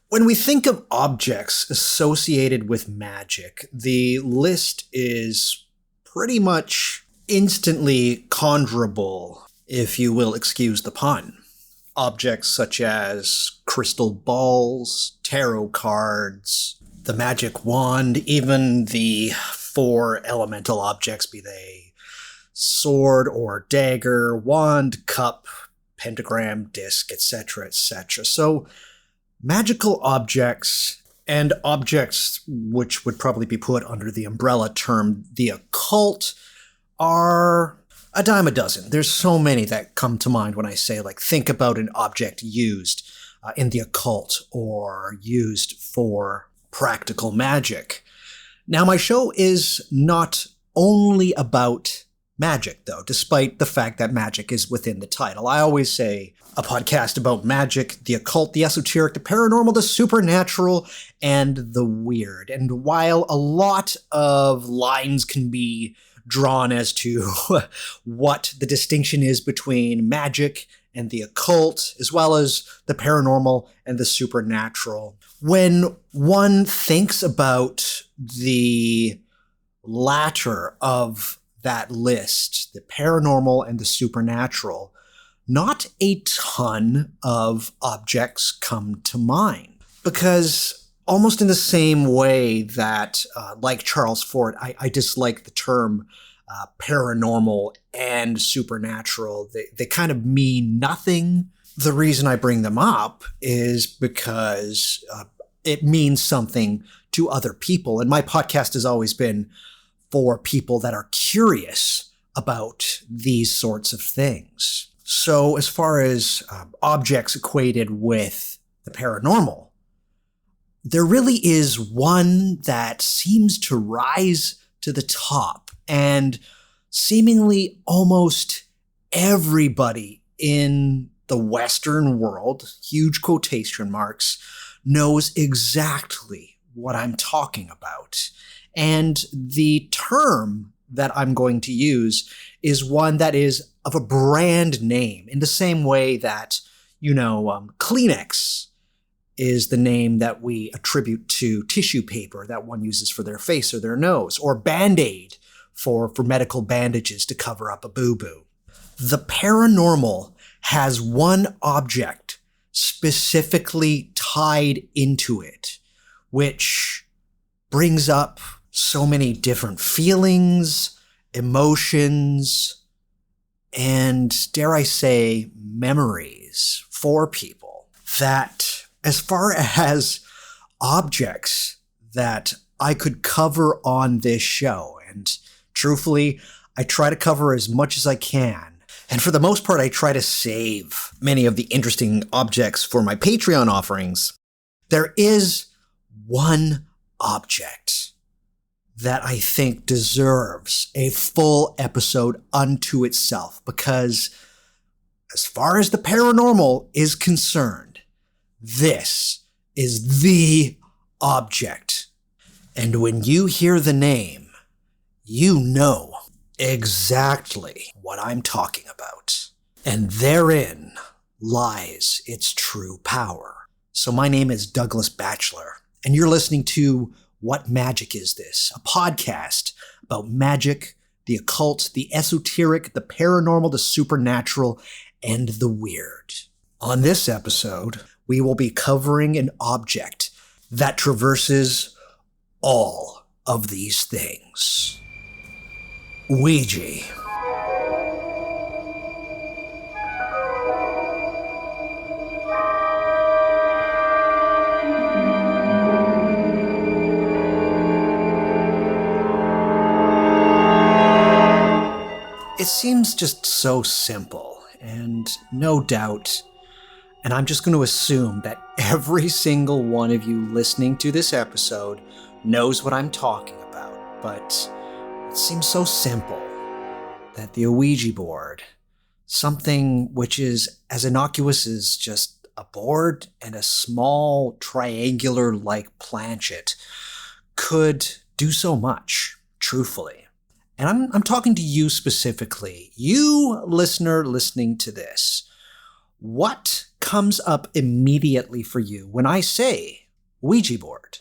When we think of objects associated with magic, the list is pretty much instantly conjurable, if you will excuse the pun. Objects such as crystal balls, tarot cards, the magic wand, even the 4 elemental objects, be they sword or dagger, wand, cup, pentagram, disc, etc., etc. So, magical objects and objects which would probably be put under the umbrella term the occult are a dime a dozen. There's so many that come to mind when I say, like, think about an object used in the occult or used for practical magic. Now, my show is not only about magic, though, despite the fact that magic is within the title. I always say a podcast about magic, the occult, the esoteric, the paranormal, the supernatural, and the weird. And while a lot of lines can be drawn as to what the distinction is between magic and the occult, as well as the paranormal and the supernatural, when one thinks about the latter of that list, the paranormal and the supernatural, not a ton of objects come to mind. Because almost in the same way that, like Charles Fort, I dislike the term paranormal and supernatural. They kind of mean nothing. The reason I bring them up is because it means something to other people. And my podcast has always been for people that are curious about these sorts of things. So as far as objects equated with the paranormal, there really is one that seems to rise to the top, and seemingly almost everybody in the Western world, huge quotation marks, knows exactly what I'm talking about. And the term that I'm going to use is one that is of a brand name, in the same way that, Kleenex is the name that we attribute to tissue paper that one uses for their face or their nose, or Band-Aid for medical bandages to cover up a boo-boo. The paranormal has one object specifically tied into it, which brings up so many different feelings, emotions, and, dare I say, memories for people. That, as far as objects that I could cover on this show, and truthfully, I try to cover as much as I can. And for the most part, I try to save many of the interesting objects for my Patreon offerings. There is one object that I think deserves a full episode unto itself, because as far as the paranormal is concerned, this is the object. And when you hear the name, you know exactly what I'm talking about. And therein lies its true power. So my name is Douglas Batchelor, and you're listening to What Magic Is This? A podcast about magic, the occult, the esoteric, the paranormal, the supernatural, and the weird. On this episode, we will be covering an object that traverses all of these things. Ouija. It seems just so simple, and no doubt, and I'm just going to assume that every single one of you listening to this episode knows what I'm talking about, but it seems so simple that the Ouija board, something which is as innocuous as just a board and a small triangular-like planchet, could do so much, truthfully. And I'm talking to you specifically, you listener listening to this. What comes up immediately for you when I say Ouija board?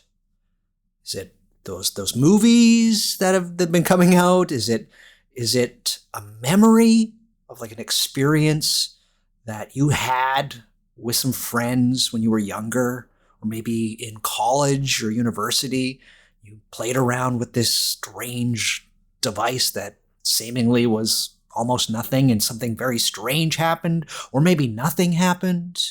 Is it those movies that have been coming out? Is it a memory of like an experience that you had with some friends when you were younger, or maybe in college or university? You played around with this strange device that seemingly was almost nothing and something very strange happened, or maybe nothing happened.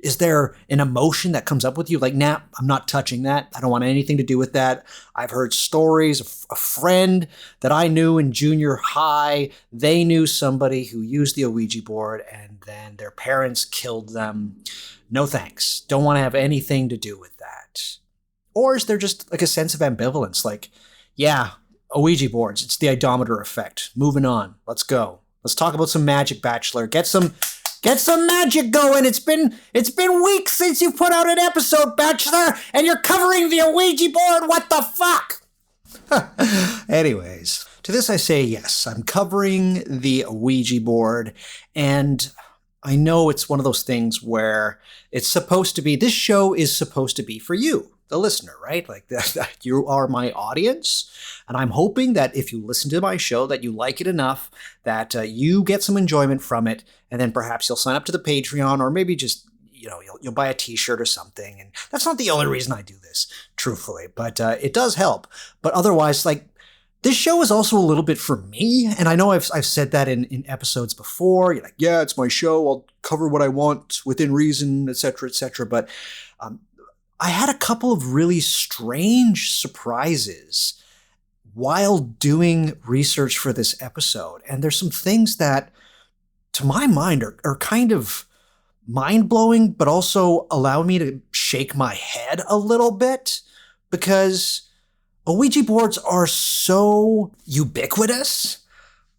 Is there an emotion that comes up with you like, nah, I'm not touching that. I don't want anything to do with that. I've heard stories of a friend that I knew in junior high. They knew somebody who used the Ouija board and then their parents killed them. No thanks. Don't want to have anything to do with that. Or is there just like a sense of ambivalence? Like, yeah, Ouija boards, it's the odometer effect. Moving on. Let's go. Let's talk about some magic, Bachelor. Get some magic going. It's been weeks since you put out an episode, Bachelor, and you're covering the Ouija board. What the fuck? Anyways, to this I say yes. I'm covering the Ouija board, and I know it's one of those things where it's supposed to be, this show is supposed to be for you, the listener, right? Like that you are my audience. And I'm hoping that if you listen to my show, that you like it enough that you get some enjoyment from it. And then perhaps you'll sign up to the Patreon, or maybe just, you'll buy a t-shirt or something. And that's not the only reason I do this, truthfully, but it does help. But otherwise, like, this show is also a little bit for me. And I know I've said that in episodes before. You're like, yeah, it's my show. I'll cover what I want within reason, et cetera, et cetera. But I had a couple of really strange surprises while doing research for this episode. And there's some things that, to my mind, are kind of mind-blowing, but also allow me to shake my head a little bit, because Ouija boards are so ubiquitous,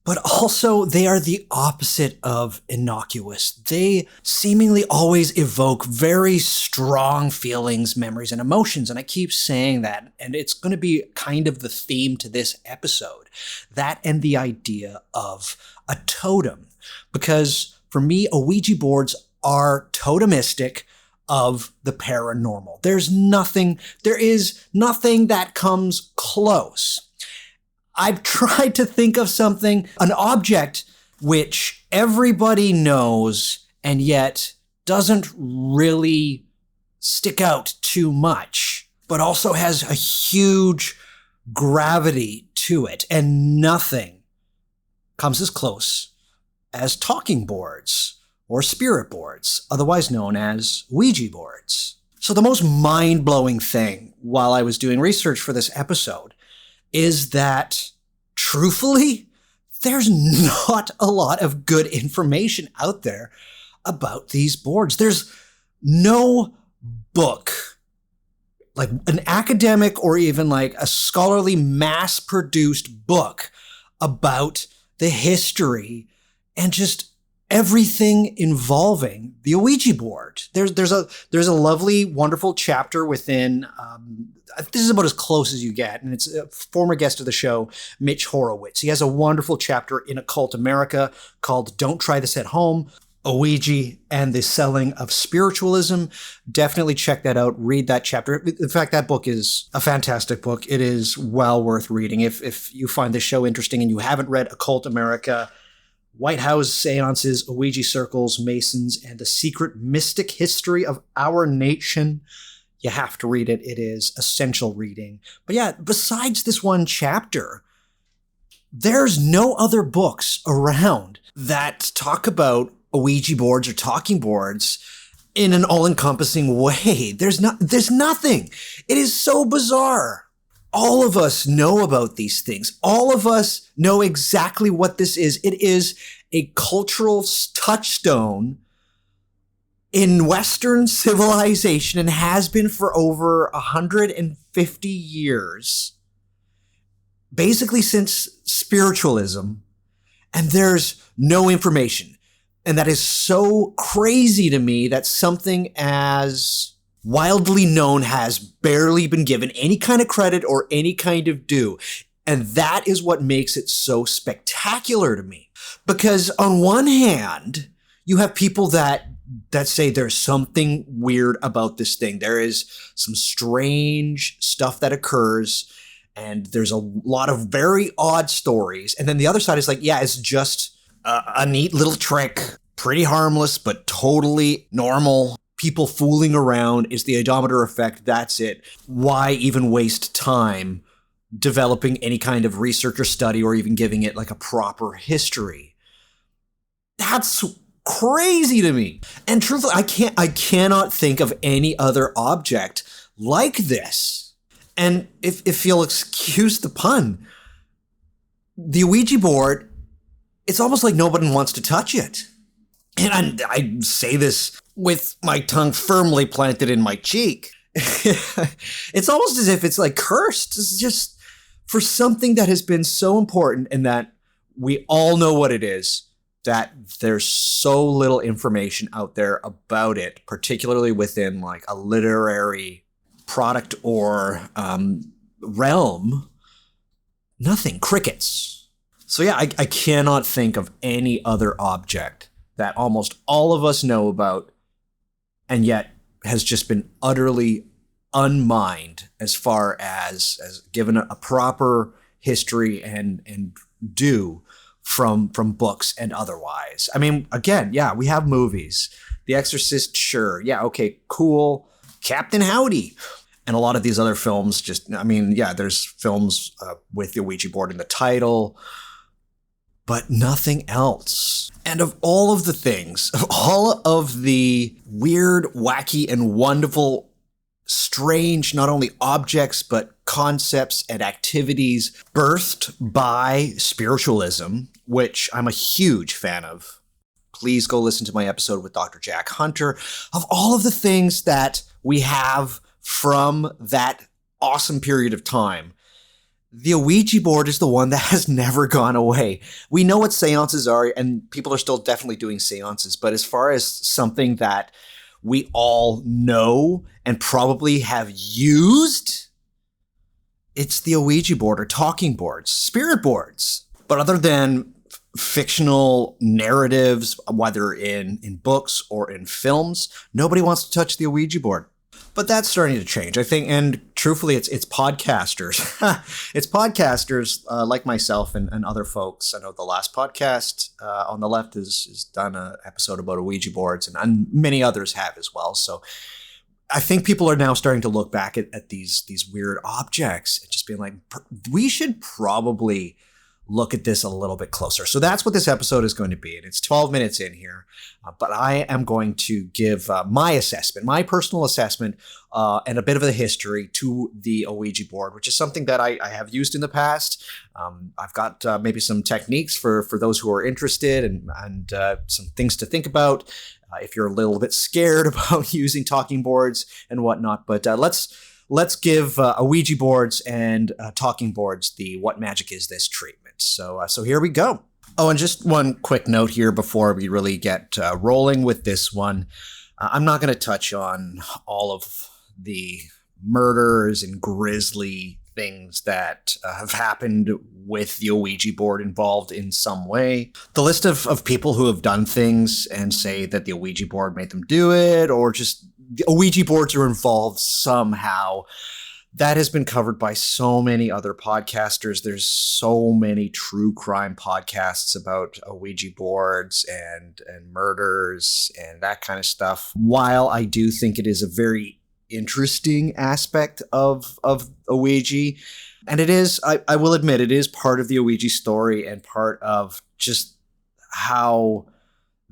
but also they are the opposite of innocuous. They seemingly evoke very strong feelings, memories, and emotions. And I keep saying that, and it's going to be kind of the theme to this episode. That and the idea of a totem. Because for me, Ouija boards are totemistic of the paranormal. There is nothing that comes close. I've tried to think of something, an object which everybody knows and yet doesn't really stick out too much, but also has a huge gravity to it, and nothing comes as close as talking boards or spirit boards, otherwise known as Ouija boards. So the most mind-blowing thing while I was doing research for this episode is that, truthfully, there's not a lot of good information out there about these boards. There's no book, like an academic or even like a scholarly mass-produced book about the history and just everything involving the Ouija board. There's a lovely, wonderful chapter within, this is about as close as you get, and it's a former guest of the show, Mitch Horowitz. He has a wonderful chapter in Occult America called Don't Try This at Home, Ouija and the Selling of Spiritualism. Definitely check that out. Read that chapter. In fact, that book is a fantastic book. It is well worth reading. If you find this show interesting and you haven't read Occult America, White House Seances, Ouija Circles, Masons, and the Secret Mystic History of Our Nation, you have to read it. It is essential reading. But yeah, besides this one chapter, there's no other books around that talk about Ouija boards or talking boards in an all-encompassing way. There's nothing. It is so bizarre. All of us know about these things. All of us know exactly what this is. It is a cultural touchstone in Western civilization and has been for over 150 years, basically since spiritualism, and there's no information. And that is so crazy to me that something as wildly known has barely been given any kind of credit or any kind of due. And that is what makes it so spectacular to me. Because on one hand, you have people that that say there's something weird about this thing. There is some strange stuff that occurs, and there's a lot of very odd stories. And then the other side is like, yeah, it's just a neat little trick, pretty harmless, but totally normal. People fooling around. It's the odometer effect. That's it. Why even waste time developing any kind of research or study or even giving it like a proper history? That's crazy to me. And truthfully, I cannot think of any other object like this. And if you'll excuse the pun, the Ouija board, it's almost like nobody wants to touch it. And I say this with my tongue firmly planted in my cheek. It's almost as if it's like cursed. It's just for something that has been so important and that we all know what it is, that there's so little information out there about it, particularly within like a literary product or realm. Nothing. Crickets. So yeah, I cannot think of any other object that almost all of us know about and yet has just been utterly unmined as far as given a proper history and due from books and otherwise. I mean, again, yeah, we have movies. The Exorcist, sure. Yeah, okay, cool. Captain Howdy. And a lot of these other films just, I mean, yeah, there's films with the Ouija board in the title, but nothing else. And of all of the things, of all of the weird, wacky, and wonderful, strange, not only objects, but concepts and activities birthed by spiritualism, which I'm a huge fan of. Please go listen to my episode with Dr. Jack Hunter. Of all of the things that we have from that awesome period of time, the Ouija board is the one that has never gone away. We know what seances are, and people are still definitely doing seances, but as far as something that we all know and probably have used, it's the Ouija board or talking boards, spirit boards. But other than fictional narratives, whether in books or in films, nobody wants to touch the Ouija board. But that's starting to change, I think, and truthfully, it's podcasters. It's podcasters like myself and other folks. I know the last podcast on the left has done an episode about Ouija boards, and many others have as well. So I think people are now starting to look back at these weird objects and just being like, we should probably look at this a little bit closer. So that's what this episode is going to be. And it's 12 minutes in here, but I am going to give my assessment, my personal assessment, and a bit of a history to the Ouija board, which is something that I have used in the past. I've got maybe some techniques for those who are interested and some things to think about if you're a little bit scared about using talking boards and whatnot. But let's give Ouija boards and talking boards the What Magic Is This treatment. So here we go. Oh, and just one quick note here before we really get rolling with this one. I'm not going to touch on all of the murders and grisly things that have happened with the Ouija board involved in some way. The list of people who have done things and say that the Ouija board made them do it, or just the Ouija boards are involved somehow, that has been covered by so many other podcasters. There's so many true crime podcasts about Ouija boards and murders and that kind of stuff. While I do think it is a very interesting aspect of Ouija, and it is, I will admit, it is part of the Ouija story and part of just how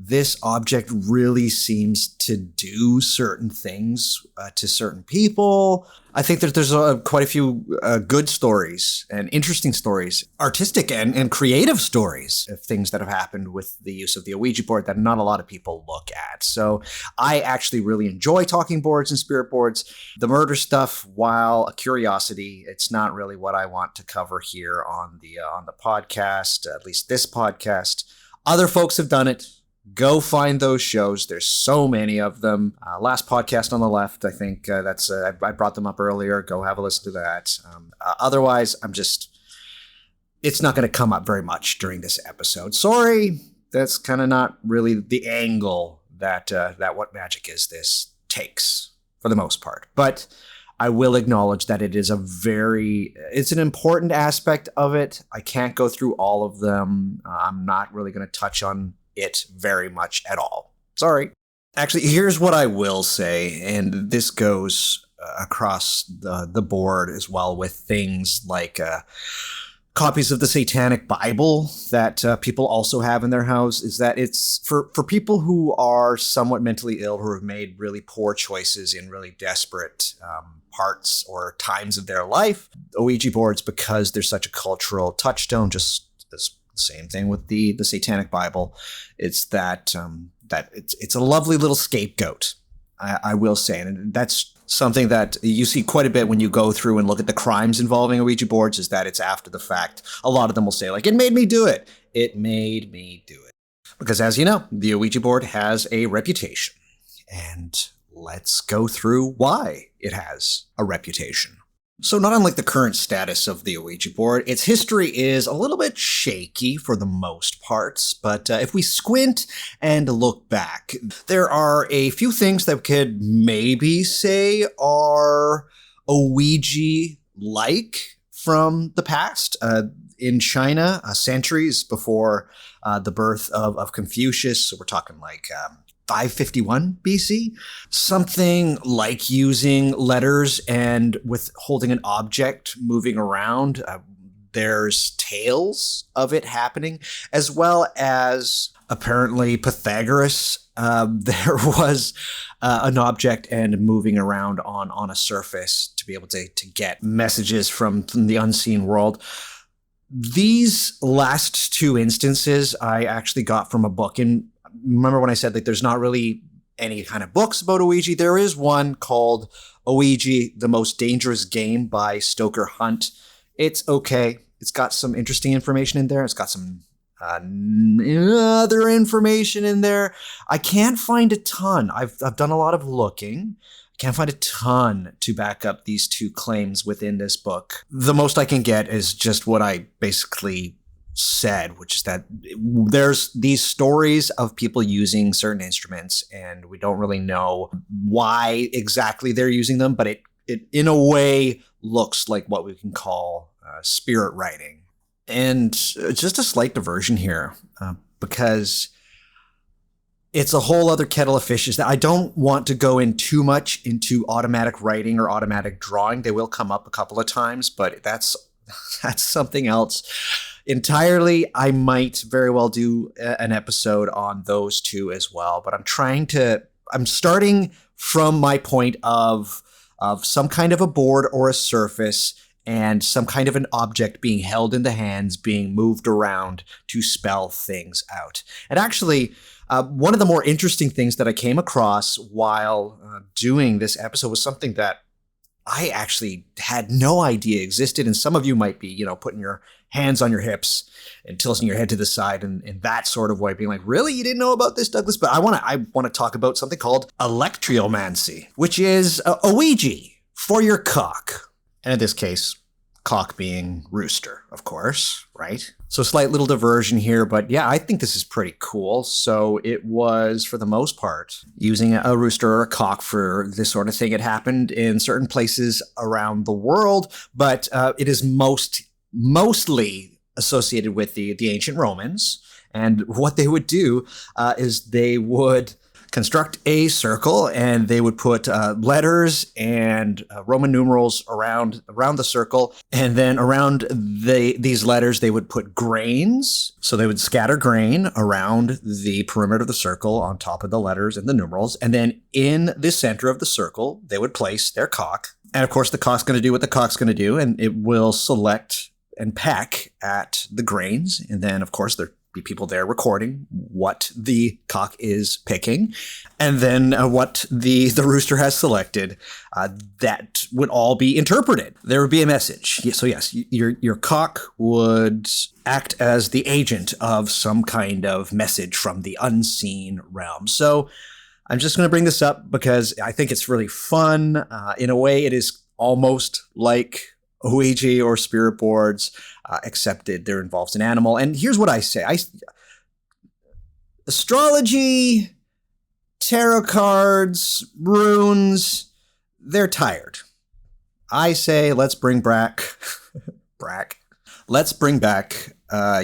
this object really seems to do certain things to certain people. I think that there's quite a few good stories and interesting stories, artistic and creative stories of things that have happened with the use of the Ouija board that not a lot of people look at. So I actually really enjoy talking boards and spirit boards. The murder stuff, while a curiosity, it's not really what I want to cover here on the podcast, at least this podcast. Other folks have done it. Go find those shows. There's so many of them. Last podcast on the left, I think I brought them up earlier. Go have a listen to that. Otherwise, it's not going to come up very much during this episode. Sorry, that's kind of not really the angle that what magic is this takes for the most part. But I will acknowledge that it's an important aspect of it. I can't go through all of them. I'm not really going to touch on it very much at all. Sorry. Actually, here's what I will say, and this goes across the board as well with things like copies of the Satanic Bible that people also have in their house, is that it's for people who are somewhat mentally ill, who have made really poor choices in really desperate parts or times of their life. Ouija boards, because they're such a cultural touchstone, just the same thing with the Satanic Bible. It's that it's a lovely little scapegoat, I will say. And that's something that you see quite a bit when you go through and look at the crimes involving Ouija boards, is that it's after the fact. A lot of them will say, like, it made me do it. It made me do it. Because as you know, the Ouija board has a reputation. And let's go through why it has a reputation. So not unlike the current status of the Ouija board, its history is a little bit shaky for the most parts, but if we squint and look back, there are a few things that we could maybe say are Ouija-like from the past. In China, centuries before the birth of Confucius, so we're talking like 551 BC, something like using letters and with holding an object moving around. There's tales of it happening, as well as apparently Pythagoras. There was an object and moving around on a surface to be able to get messages from the unseen world. These last two instances I actually got from a book. And remember when I said that there's not really any kind of books about Ouija? There is one called Ouija, The Most Dangerous Game by Stoker Hunt. It's okay. It's got some interesting information in there. It's got some other information in there. I can't find a ton. I've done a lot of looking. Can't find a ton to back up these two claims within this book. The most I can get is just what I basically said, which is that there's these stories of people using certain instruments, and we don't really know why exactly they're using them, but it in a way looks like what we can call spirit writing. And just a slight diversion here, because it's a whole other kettle of fishes that I don't want to go in too much into automatic writing or automatic drawing. They will come up a couple of times, but that's something else entirely. I might very well do an episode on those two as well, but I'm starting from my point of some kind of a board or a surface and some kind of an object being held in the hands, being moved around to spell things out. And actually, one of the more interesting things that I came across while doing this episode was something that I actually had no idea existed. And some of you might be, putting your hands on your hips and tilting your head to the side and in that sort of way, being like, really? You didn't know about this, Douglas? But I want to talk about something called electriomancy, which is a Ouija for your cock. And in this case, cock being rooster, of course, right? So slight little diversion here, but yeah, I think this is pretty cool. So it was, for the most part, using a rooster or a cock for this sort of thing. It happened in certain places around the world, but it is mostly associated with the ancient Romans. And what they would do is they would construct a circle, and they would put letters and Roman numerals around the circle, and then around these letters they would put grains. So they would scatter grain around the perimeter of the circle on top of the letters and the numerals, and then in the center of the circle they would place their cock. And of course the cock's going to do what the cock's going to do, and it will select and peck at the grains, and then of course there be people there recording what the cock is picking, and then what the rooster has selected. That would all be interpreted. There would be a message. So yes, your cock would act as the agent of some kind of message from the unseen realm. So I'm just going to bring this up because I think it's really fun. In a way, it is almost like Ouija or spirit boards, except they're involved an animal. And here's what I say. Astrology tarot cards, runes, they're tired. I say let's bring back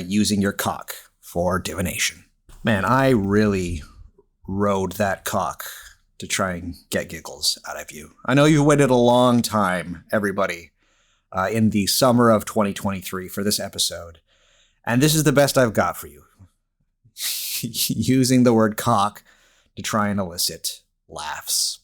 using your cock for divination. Man, I really rode that cock to try and get giggles out of you. I know you waited a long time, everybody, in the summer of 2023 for this episode. And this is the best I've got for you. Using the word cock to try and elicit laughs.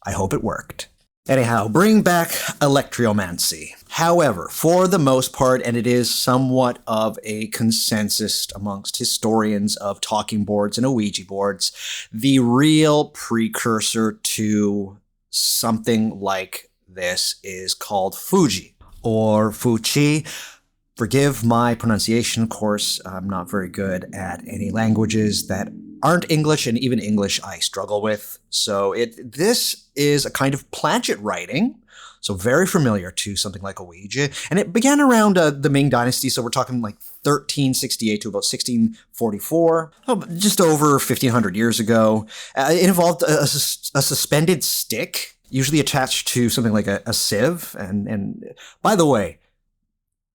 I hope it worked. Anyhow, bring back electromancy. However, for the most part, and it is somewhat of a consensus amongst historians of talking boards and Ouija boards, the real precursor to something like this is called Fuji, or Fuchi. Forgive my pronunciation, of course. I'm not very good at any languages that aren't English, and even English I struggle with. So this is a kind of planchet writing, so very familiar to something like a Ouija. And it began around the Ming Dynasty, so we're talking like 1368 to about 1644, just over 1500 years ago. It involved a suspended stick, usually attached to something like a sieve. And by the way,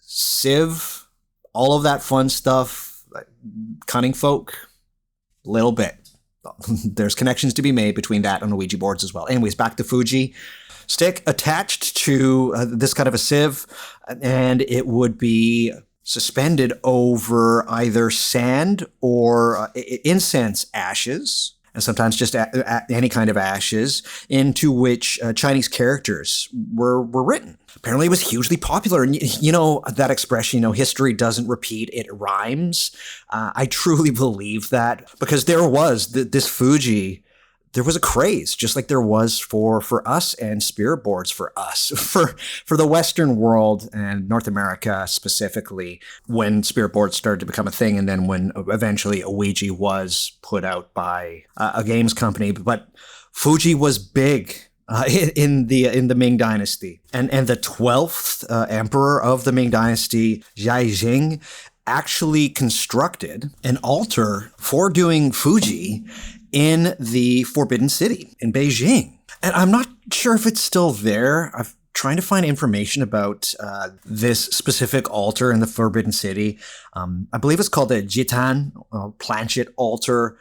sieve, all of that fun stuff, cunning folk, little bit. There's connections to be made between that and Ouija boards as well. Anyways, back to Fuji. Stick attached to this kind of a sieve, and it would be suspended over either sand or incense ashes, and sometimes just any kind of ashes, into which Chinese characters were written. Apparently it was hugely popular. And you know that expression, history doesn't repeat, it rhymes. I truly believe that, because there was this Fuji, there was a craze, just like there was for us and spirit boards for us, for the Western world and North America specifically, when spirit boards started to become a thing, and then when eventually a Ouija was put out by a games company. But Fuji was big in the Ming Dynasty, and the 12th emperor of the Ming Dynasty, Zhang, actually constructed an altar for doing Fuji in the Forbidden City in Beijing. And I'm not sure if it's still there. I'm trying to find information about this specific altar in the Forbidden City. I believe it's called the Jitan, planchet altar.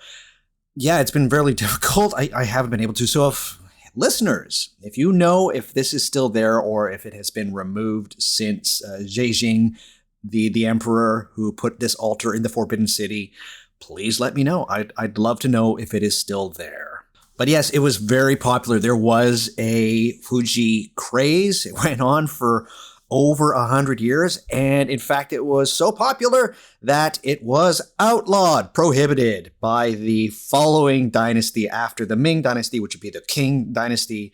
Yeah, it's been very difficult. I haven't been able to. So listeners, if you know if this is still there or if it has been removed since Zhejiang, the emperor who put this altar in the Forbidden City, please let me know. I'd love to know if it is still there. But yes, it was very popular. There was a Fuji craze. It went on for over 100 years. And in fact, it was so popular that it was outlawed, prohibited by the following dynasty after the Ming Dynasty, which would be the Qing Dynasty,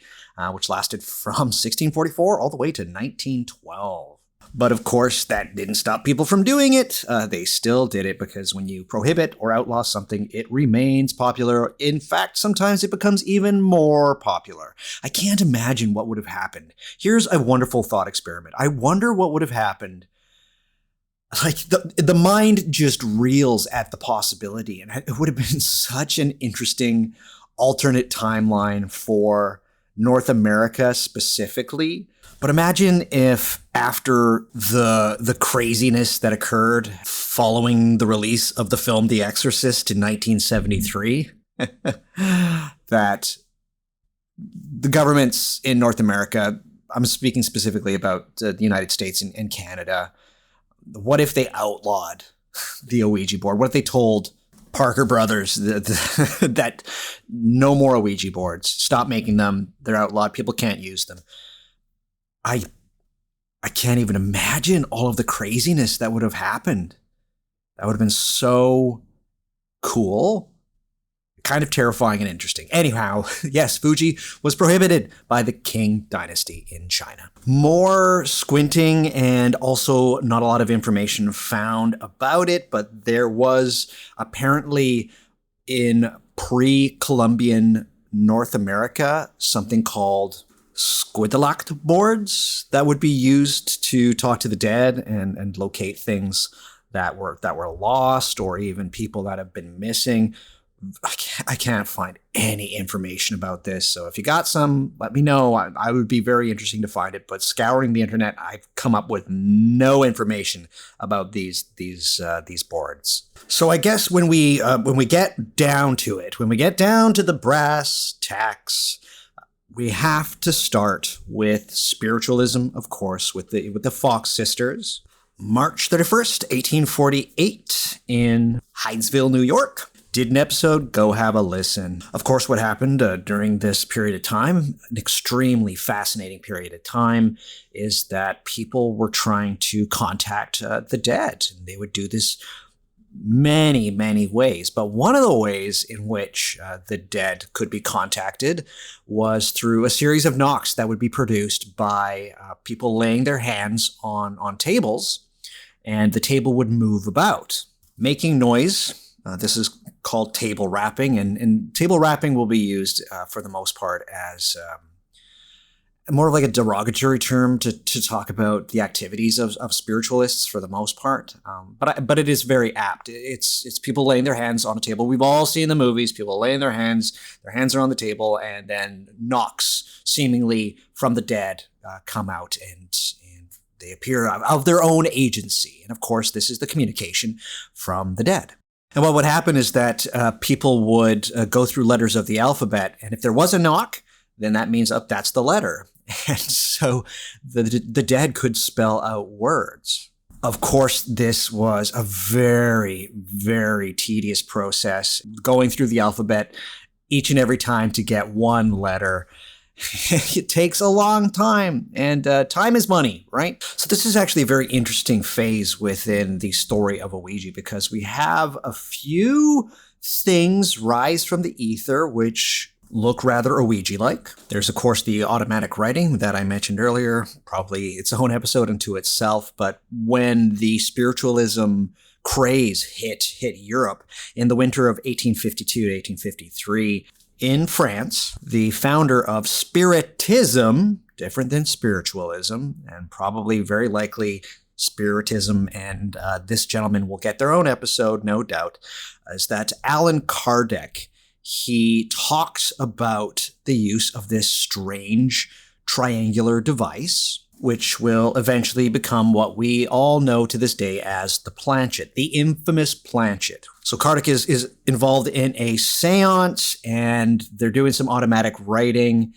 which lasted from 1644 all the way to 1912. But of course, that didn't stop people from doing it. They still did it, because when you prohibit or outlaw something, it remains popular. In fact, sometimes it becomes even more popular. I can't imagine what would have happened. Here's a wonderful thought experiment. I wonder what would have happened. Like, the mind just reels at the possibility, and it would have been such an interesting alternate timeline for North America specifically. But imagine if after the craziness that occurred following the release of the film The Exorcist in 1973, that the governments in North America, I'm speaking specifically about the United States and Canada, what if they outlawed the Ouija board? What if they told Parker Brothers that no more Ouija boards, stop making them, they're outlawed, people can't use them? I can't even imagine all of the craziness that would have happened. That would have been so cool, kind of terrifying and interesting. Anyhow, yes, Fuji was prohibited by the Qing Dynasty in China. More squinting and also not a lot of information found about it, but there was apparently in pre-Columbian North America something called squidalact boards that would be used to talk to the dead and locate things that were lost, or even people that have been missing. I can't find any information about this. So if you got some, let me know. I would be very interesting to find it. But scouring the internet, I've come up with no information about these boards. So I guess when we get down to it, when we get down to the brass tacks, we have to start with spiritualism, of course, with the Fox sisters. March 31st, 1848, in Hydesville, New York. Did an episode, go have a listen. Of course, what happened during this period of time, an extremely fascinating period of time, is that people were trying to contact the dead. And they would do this many, many ways. But one of the ways in which the dead could be contacted was through a series of knocks that would be produced by people laying their hands on tables, and the table would move about, making noise. This is called table rapping, and table rapping will be used for the most part as more of like a derogatory term to talk about the activities of spiritualists for the most part. But it is very apt. It's people laying their hands on a table. We've all seen the movies, people laying their hands are on the table, and then knocks seemingly from the dead come out and they appear of their own agency. And of course, this is the communication from the dead. And what would happen is that people would go through letters of the alphabet, and if there was a knock, then that means that's the letter. And so the dead could spell out words. Of course, this was a very, very tedious process, going through the alphabet each and every time to get one letter. It takes a long time, and time is money, right? So this is actually a very interesting phase within the story of Ouija, because we have a few things rise from the ether which look rather Ouija-like. There's, of course, the automatic writing that I mentioned earlier. Probably its own episode unto itself, but when the spiritualism craze hit Europe in the winter of 1852 to 1853, in France, the founder of Spiritism, different than spiritualism, and probably very likely Spiritism, and this gentleman will get their own episode, no doubt, is that Allan Kardec. He talks about the use of this strange triangular device, which will eventually become what we all know to this day as the planchet, the infamous planchet. So Kardec is involved in a seance, and they're doing some automatic writing,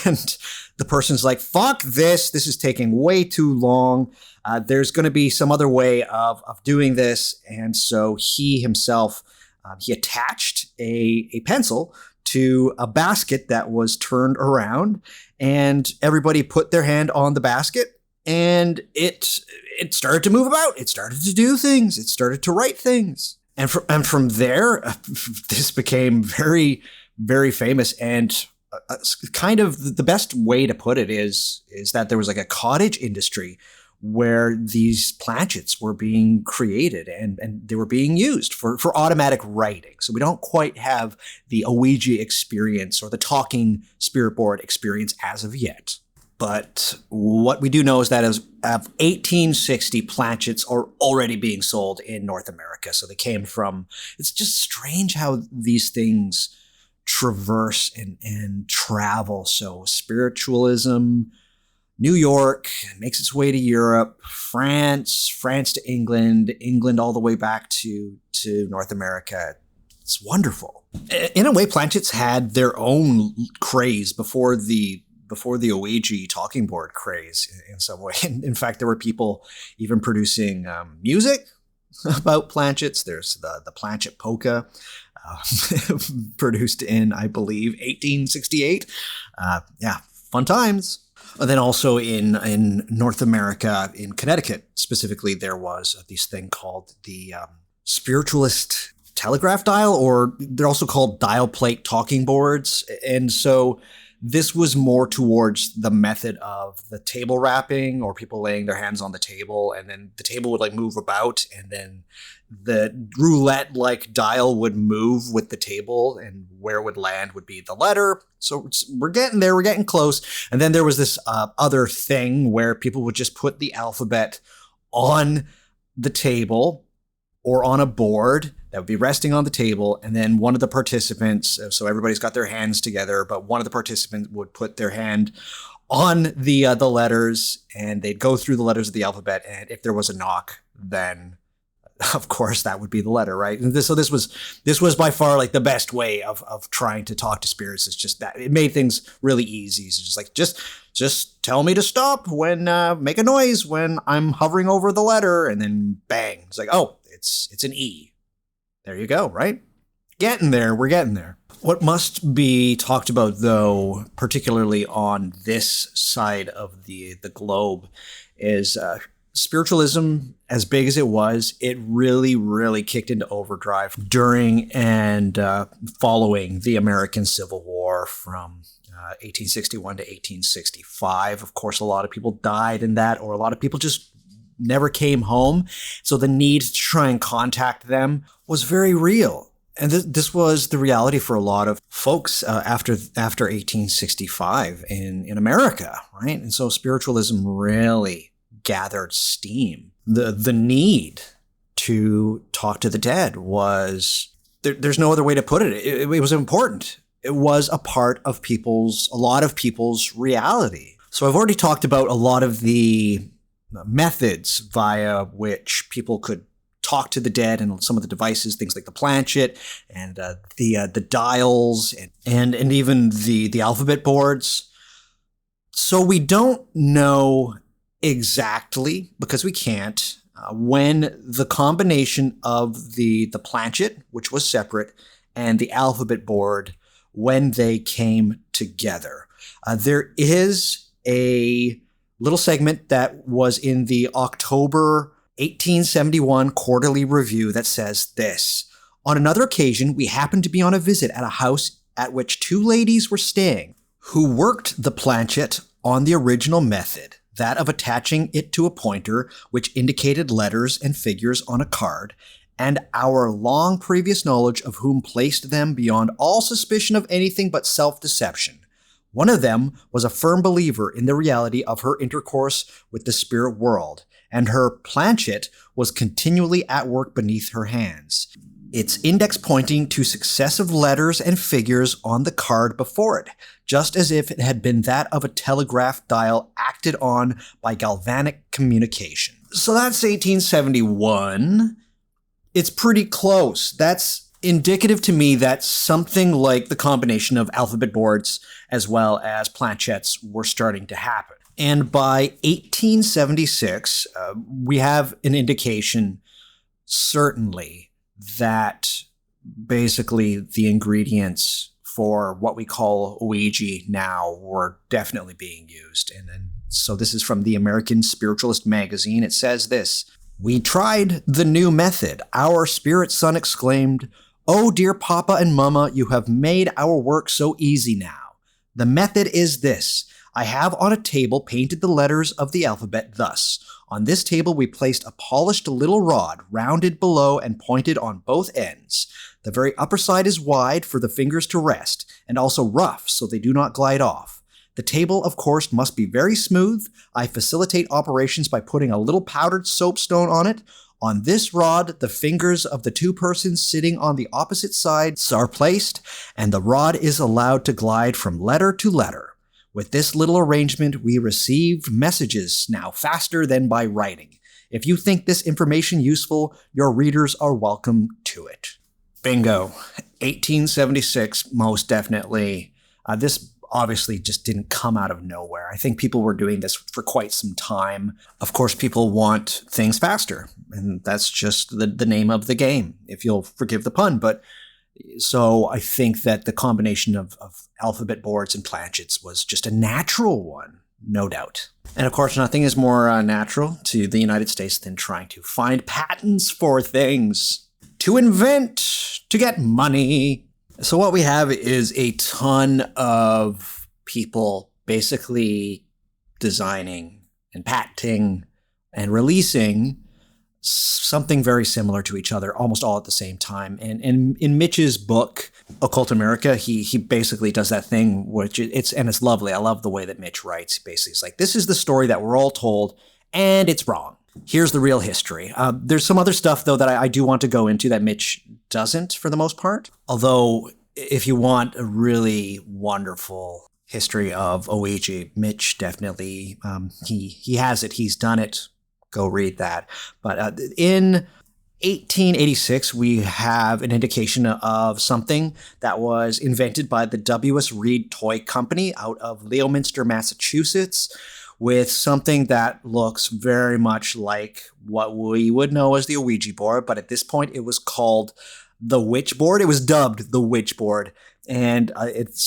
and the person's like, fuck this is taking way too long. There's going to be some other way of doing this. And so he himself, he attached a pencil to a basket that was turned around, and everybody put their hand on the basket, and it started to move about. It started to do things. It started to write things. And from there, this became very, very famous. And kind of the best way to put it is that there was like a cottage industry where these planchets were being created and they were being used for automatic writing. So we don't quite have the Ouija experience or the talking spirit board experience as of yet. But what we do know is that as of 1860, planchets are already being sold in North America. So they came from, it's just strange how these things traverse and travel. So spiritualism, New York, makes its way to Europe, France to England all the way back to North America. It's wonderful. In a way, planchets had their own craze before the Ouija talking board craze in some way. In fact, there were people even producing music about planchets. There's the planchet polka, produced in, I believe, 1868. Fun times. And then also in North America, in Connecticut specifically, there was this thing called the spiritualist telegraph dial, or they're also called dial plate talking boards. And so this was more towards the method of the table rapping, or people laying their hands on the table, and then the table would like move about, and then the roulette-like dial would move with the table, and where it would land would be the letter. So we're getting there, we're getting close. And then there was this other thing where people would just put the alphabet on the table or on a board, that would be resting on the table, and then one of the participants, so everybody's got their hands together, but one of the participants would put their hand on the letters, and they'd go through the letters of the alphabet, and if there was a knock, then of course that would be the letter, right? And this was by far like the best way of trying to talk to spirits. It's just that it made things really easy. It's just like, just tell me to stop when make a noise when I'm hovering over the letter, and then bang, it's like, oh, it's an E. There you go, right? We're getting there. What must be talked about, though, particularly on this side of the globe, is spiritualism, as big as it was, it really, really kicked into overdrive during and following the American Civil War from 1861 to 1865. Of course, a lot of people died in that, or a lot of people just never came home. So the need to try and contact them was very real. And this was the reality for a lot of folks after 1865 in America, right? And so spiritualism really gathered steam. The need to talk to the dead was, there's no other way to put it. It was important. It was a part of a lot of people's reality. So I've already talked about a lot of the methods via which people could talk to the dead, and some of the devices, things like the planchet and the dials and even the alphabet boards. So we don't know exactly, because we can't, when the combination of the planchet, which was separate, and the alphabet board, when they came together. There is a little segment that was in the October 1871 Quarterly Review that says this: on another occasion, we happened to be on a visit at a house at which two ladies were staying, who worked the planchet on the original method, that of attaching it to a pointer which indicated letters and figures on a card, and our long previous knowledge of whom placed them beyond all suspicion of anything but self-deception. One of them was a firm believer in the reality of her intercourse with the spirit world, and her planchet was continually at work beneath her hands, its index pointing to successive letters and figures on the card before it, just as if it had been that of a telegraph dial acted on by galvanic communication. So that's 1871. It's pretty close. That's indicative to me that something like the combination of alphabet boards as well as planchettes were starting to happen. And by 1876, we have an indication, certainly, that basically the ingredients for what we call Ouija now were definitely being used. And so this is from the American Spiritualist magazine. It says this: "We tried the new method. Our spirit son exclaimed, 'Oh, dear Papa and Mama, you have made our work so easy now. The method is this. I have on a table painted the letters of the alphabet thus. On this table we placed a polished little rod, rounded below and pointed on both ends. The very upper side is wide for the fingers to rest, and also rough so they do not glide off. The table, of course, must be very smooth. I facilitate operations by putting a little powdered soapstone on it. On this rod, the fingers of the two persons sitting on the opposite sides are placed, and the rod is allowed to glide from letter to letter. With this little arrangement, we received messages now faster than by writing. If you think this information useful, your readers are welcome to it.'" Bingo. 1876, most definitely. This obviously just didn't come out of nowhere. I think people were doing this for quite some time. Of course, people want things faster, and that's just the name of the game, if you'll forgive the pun. But so I think that the combination of alphabet boards and planchets was just a natural one, no doubt. And of course, nothing is more natural to the United States than trying to find patents for things, to invent, to get money. So what we have is a ton of people basically designing and patenting and releasing something very similar to each other, almost all at the same time. And in Mitch's book, Occult America, he basically does that thing, which it's lovely. I love the way that Mitch writes. Basically, it's like, this is the story that we're all told, and it's wrong. Here's the real history. There's some other stuff, though, that I do want to go into that Mitch doesn't for the most part. Although, if you want a really wonderful history of Ouija, Mitch definitely, he has it. He's done it. Go read that. But in 1886, we have an indication of something that was invented by the W.S. Reed Toy Company out of Leominster, Massachusetts, with something that looks very much like what we would know as the Ouija board, but at this point it was called the Witch Board. It was dubbed the Witch Board, and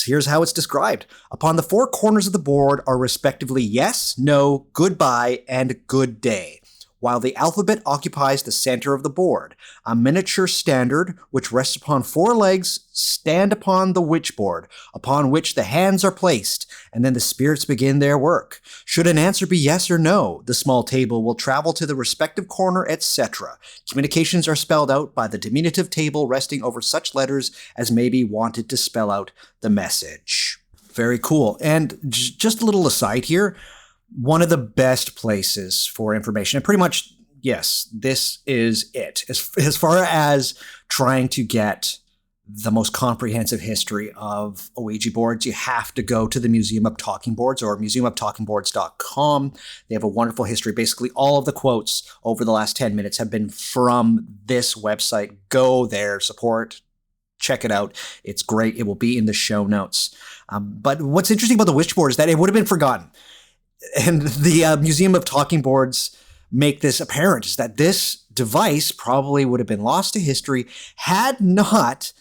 here's how it's described. Upon the four corners of the board are respectively yes, no, goodbye, and good day, while the alphabet occupies the center of the board. A miniature standard, which rests upon four legs, stand upon the witchboard, upon which the hands are placed, and then the spirits begin their work. Should an answer be yes or no, the small table will travel to the respective corner, etc. Communications are spelled out by the diminutive table resting over such letters as may be wanted to spell out the message. Very cool. And just a little aside here, one of the best places for information, and pretty much, yes, this is it. As far as trying to get the most comprehensive history of Ouija boards, you have to go to the Museum of Talking Boards or museumoftalkingboards.com. They have a wonderful history. Basically, all of the quotes over the last 10 minutes have been from this website. Go there, support, check it out. It's great. It will be in the show notes. But what's interesting about the Witch Board is that it would have been forgotten. And the Museum of Talking Boards make this apparent, is that this device probably would have been lost to history had not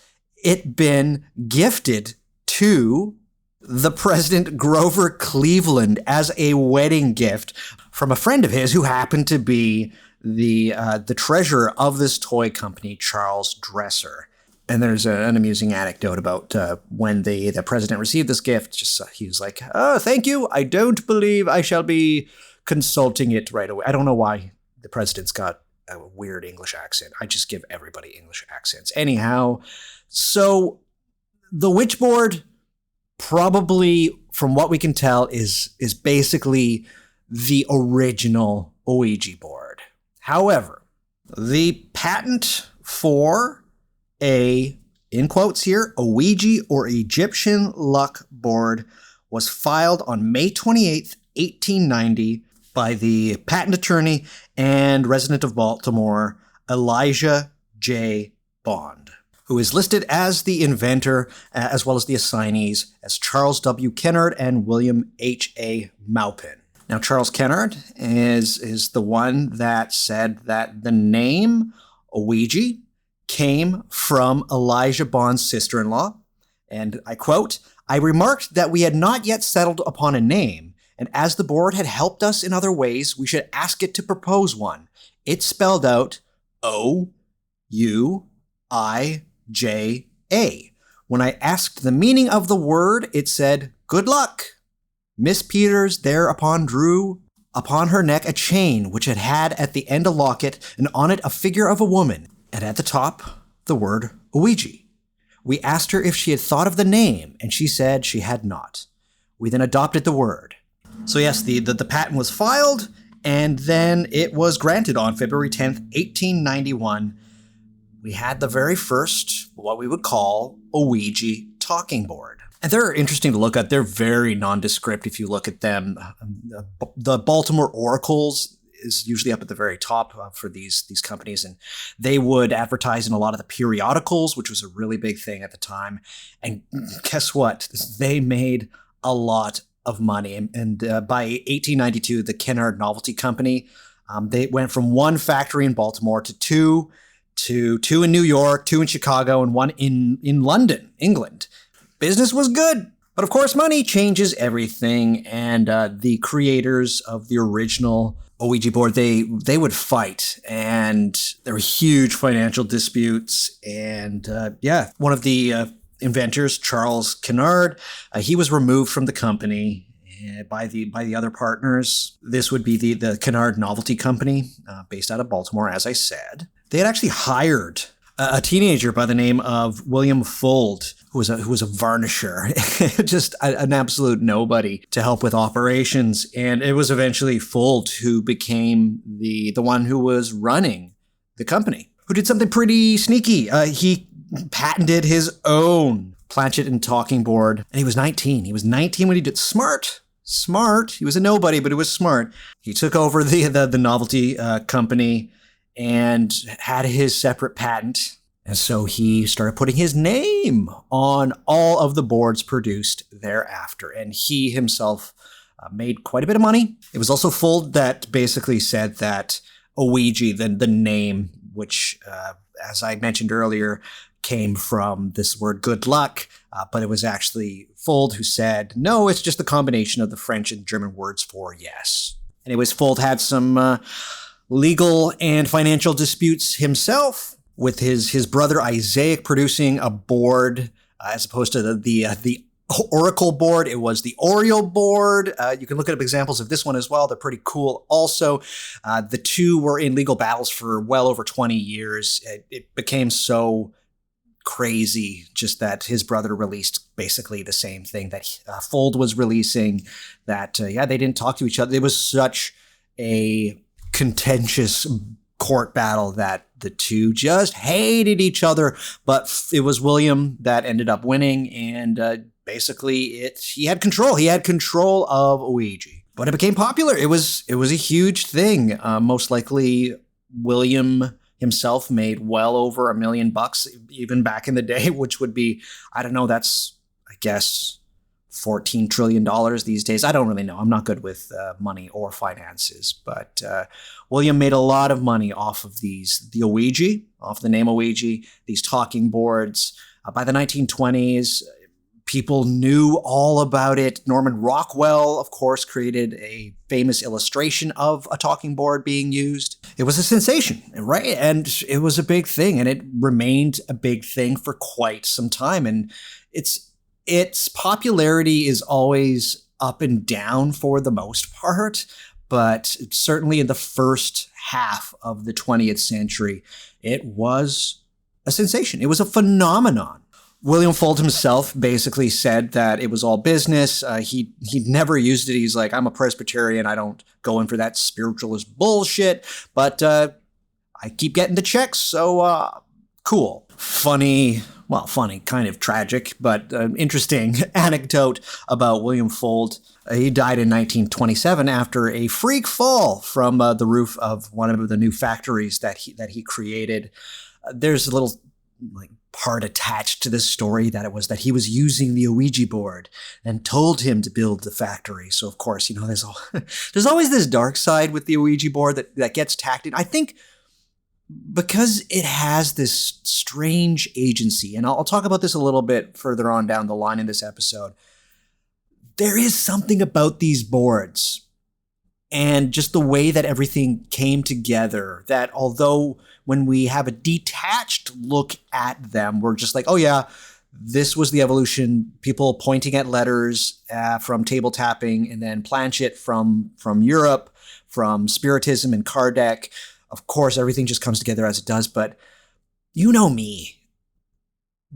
it been gifted to the President Grover Cleveland as a wedding gift from a friend of his who happened to be the treasurer of this toy company, Charles Dresser. And there's an amusing anecdote about when the president received this gift. He was like, "Oh, thank you. I don't believe I shall be consulting it right away." I don't know why the president's got a weird English accent. I just give everybody English accents. Anyhow, so the Witch Board probably, from what we can tell, is basically the original Ouija board. However, the patent for in quotes here, a Ouija or Egyptian luck board was filed on May 28th, 1890 by the patent attorney and resident of Baltimore, Elijah J. Bond, who is listed as the inventor, as well as the assignees, as Charles W. Kennard and William H.A. Maupin. Now, Charles Kennard is the one that said that the name Ouija came from Elijah Bond's sister-in-law, and I quote, "I remarked that we had not yet settled upon a name, and as the board had helped us in other ways, we should ask it to propose one. It spelled out O-U-I-J-A. When I asked the meaning of the word, it said, 'Good luck.' Miss Peters thereupon drew upon her neck a chain which it had at the end a locket, and on it a figure of a woman, and at the top, the word Ouija. We asked her if she had thought of the name, and she said she had not. We then adopted the word." So yes, the patent was filed, and then it was granted on February 10th, 1891. We had the very first, what we would call, a Ouija talking board. And they're interesting to look at. They're very nondescript if you look at them. The Baltimore Oracles is usually up at the very top for these companies, and they would advertise in a lot of the periodicals, which was a really big thing at the time. And guess what? They made a lot of money. And by 1892, the Kennard Novelty Company, they went from one factory in Baltimore to two in New York, two in Chicago, and one in London, England. Business was good. But of course, money changes everything, and the creators of the original Ouija board, they would fight, and there were huge financial disputes. And one of the inventors, Charles Kennard, he was removed from the company by the other partners. This would be the Kennard Novelty Company, based out of Baltimore, as I said. They had actually hired a teenager by the name of William Fuld, who was a varnisher, just an absolute nobody, to help with operations. And it was eventually Fuld who became the one who was running the company. who did something pretty sneaky. He patented his own planchette and talking board, and he was 19. He was 19 when he did. Smart. He was a nobody, but he was smart. He took over the novelty company and had his separate patent. And so he started putting his name on all of the boards produced thereafter. And he himself made quite a bit of money. It was also Fuld that basically said that Ouija, the name, which, as I mentioned earlier, came from this word good luck, but it was actually Fuld who said, no, it's just the combination of the French and German words for yes. Anyways, Fuld had some legal and financial disputes himself with his brother Isaac producing a board as opposed to the Oracle board. It was the Oreo board. You can look at examples of this one as well. They're pretty cool also. The two were in legal battles for well over 20 years. It became so crazy just that his brother released basically the same thing that Fuld was releasing, that, they didn't talk to each other. It was such a contentious court battle that the two just hated each other, but it was William that ended up winning, and basically he had control. He had control of Ouija, but it became popular. It was a huge thing. Most likely William himself made well over $1 million even back in the day, which would be, I don't know, that's, I guess, $14 trillion these days. I don't really know. I'm not good with money or finances, but William made a lot of money off of the Ouija, off the name Ouija, these talking boards. By the 1920s, people knew all about it. Norman Rockwell, of course, created a famous illustration of a talking board being used. It was a sensation, right? And it was a big thing, and it remained a big thing for quite some time. And its popularity is always up and down for the most part, but certainly in the first half of the 20th century, it was a sensation. It was a phenomenon. William Fuld himself basically said that it was all business. He never used it. He's like, I'm a Presbyterian. I don't go in for that spiritualist bullshit, but I keep getting the checks, so cool. Funny, kind of tragic, but interesting anecdote about William Fuld. He died in 1927 after a freak fall from the roof of one of the new factories that he created. There's a little part attached to this story that it was that he was using the Ouija board and told him to build the factory. So of course, there's always this dark side with the Ouija board that gets tacked in. I think because it has this strange agency, and I'll talk about this a little bit further on down the line in this episode. There is something about these boards and just the way that everything came together that although when we have a detached look at them, we're just like, oh yeah, this was the evolution, people pointing at letters from table tapping, and then planchette from Europe, from Spiritism and Kardec. Of course, everything just comes together as it does, but you know me.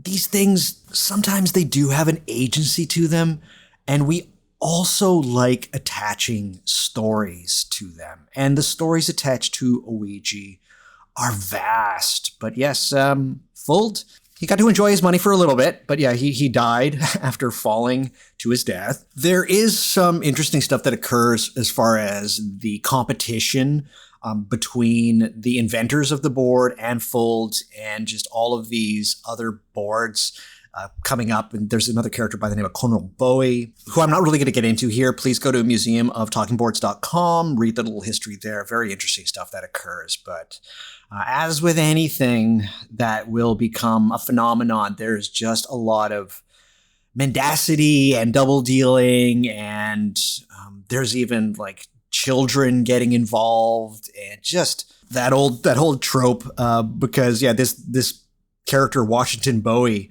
These things, sometimes they do have an agency to them, and we also like attaching stories to them. And the stories attached to Ouija are vast. But yes, Fuld, he got to enjoy his money for a little bit, but yeah, he died after falling to his death. There is some interesting stuff that occurs as far as the competition between the inventors of the board and Fuld and just all of these other boards coming up. And there's another character by the name of Colonel Bowie, who I'm not really going to get into here. Please go to museumoftalkingboards.com, read the little history there. Very interesting stuff that occurs. But as with anything that will become a phenomenon, there's just a lot of mendacity and double dealing, and there's even children getting involved, and just that old trope. Because this character Washington Bowie,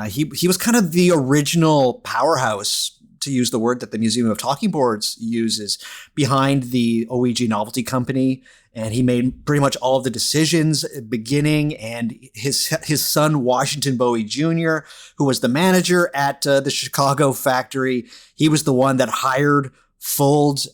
he was kind of the original powerhouse, to use the word that the Museum of Talking Boards uses, behind the Ouija Novelty Company, and he made pretty much all of the decisions at the beginning. And his son Washington Bowie Jr., who was the manager at the Chicago factory, he was the one that hired Fuld,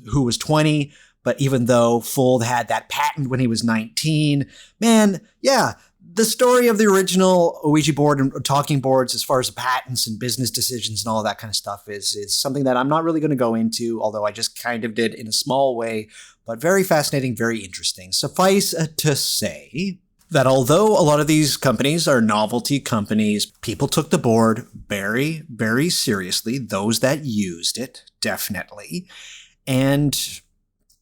who was 20, But even though Fuld had that patent when he was 19, man, yeah, the story of the original Ouija board and talking boards as far as the patents and business decisions and all that kind of stuff is something that I'm not really going to go into, although I just kind of did in a small way, but very fascinating, very interesting. Suffice to say that although a lot of these companies are novelty companies, people took the board very, very seriously, those that used it, definitely. And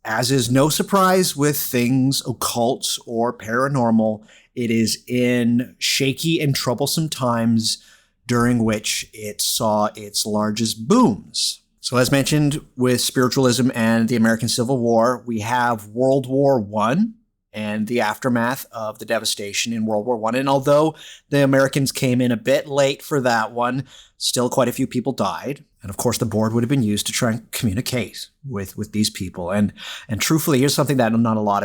as is no surprise with things occult or paranormal, it is in shaky and troublesome times during which it saw its largest booms. So as mentioned with spiritualism and the American Civil War, we have World War I and the aftermath of the devastation in World War I. And although the Americans came in a bit late for that one, still quite a few people died. And of course, the board would have been used to try and communicate with these people. And truthfully, here's something that not a lot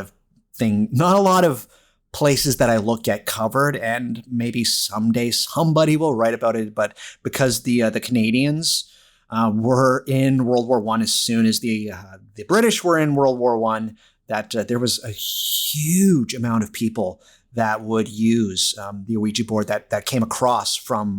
of places that I look at covered, and maybe someday somebody will write about it. But because the Canadians were in World War I as soon as the British were in World War I, that there was a huge amount of people that would use the Ouija board that came across from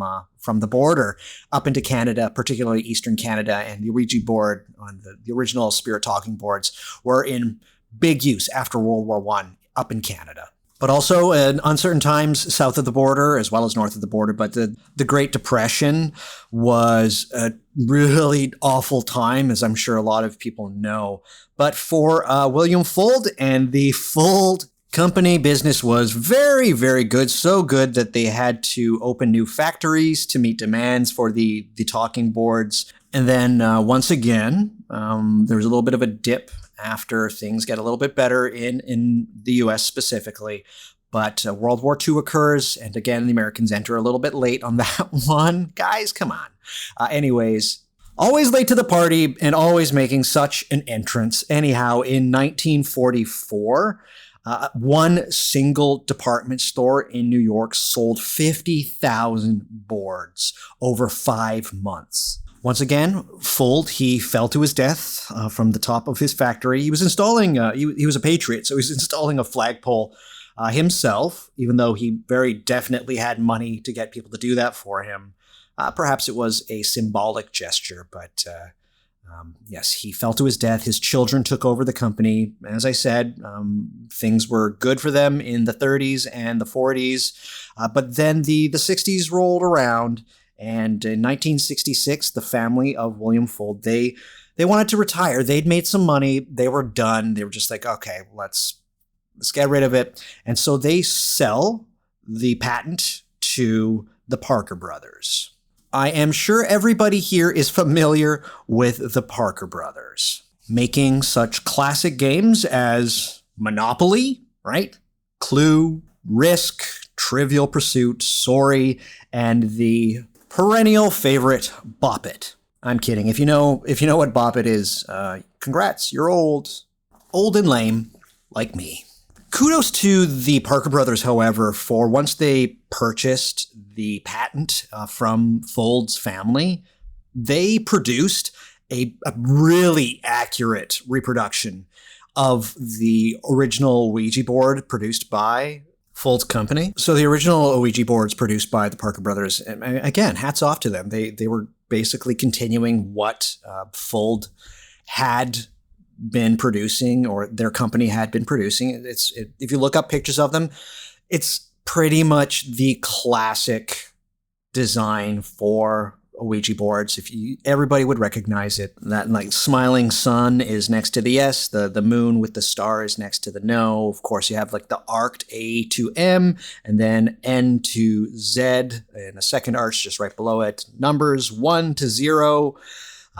the border up into Canada, particularly Eastern Canada, and the Ouija board on the original spirit talking boards were in big use after World War I up in Canada. But also in uncertain times south of the border as well as north of the border. But the Great Depression was a really awful time, as I'm sure a lot of people know. But for William Fuld and the Fuld Company, business was very, very good. So good that they had to open new factories to meet demands for the talking boards. And then once again, there was a little bit of a dip after things get a little bit better in the U.S. specifically. But World War II occurs, and again, the Americans enter a little bit late on that one. Guys, come on. Anyways, always late to the party and always making such an entrance. Anyhow, in 1944, one single department store in New York sold 50,000 boards over 5 months. Once again, Fuld, he fell to his death from the top of his factory. He was installing, he was a patriot, so he was installing a flagpole himself, even though he very definitely had money to get people to do that for him. Perhaps it was a symbolic gesture, but yes, he fell to his death. His children took over the company. As I said, things were good for them in the 30s and the 40s, but then the 60s rolled around. And in 1966, the family of William Fuld, they wanted to retire. They'd made some money. They were done. They were just like, okay, let's get rid of it. And so they sell the patent to the Parker brothers. I am sure everybody here is familiar with the Parker brothers, making such classic games as Monopoly, right? Clue, Risk, Trivial Pursuit, Sorry, and the perennial favorite, Bop It. I'm kidding. If you know what Bop It is, congrats. You're old and lame, like me. Kudos to the Parker brothers, however, for once they purchased the patent from Fuld's family, they produced a really accurate reproduction of the original Ouija board produced by Fuld's company. So the original Ouija boards produced by the Parker brothers, and again, hats off to them. They were basically continuing what Fuld had been producing, or their company had been producing. If you look up pictures of them, it's pretty much the classic design for Ouija boards. Everybody would recognize it. That like smiling sun is next to the yes, the moon with the star is next to the no. Of course, you have like the arced A to M and then N to Z and a second arch just right below it. Numbers 1 to 0,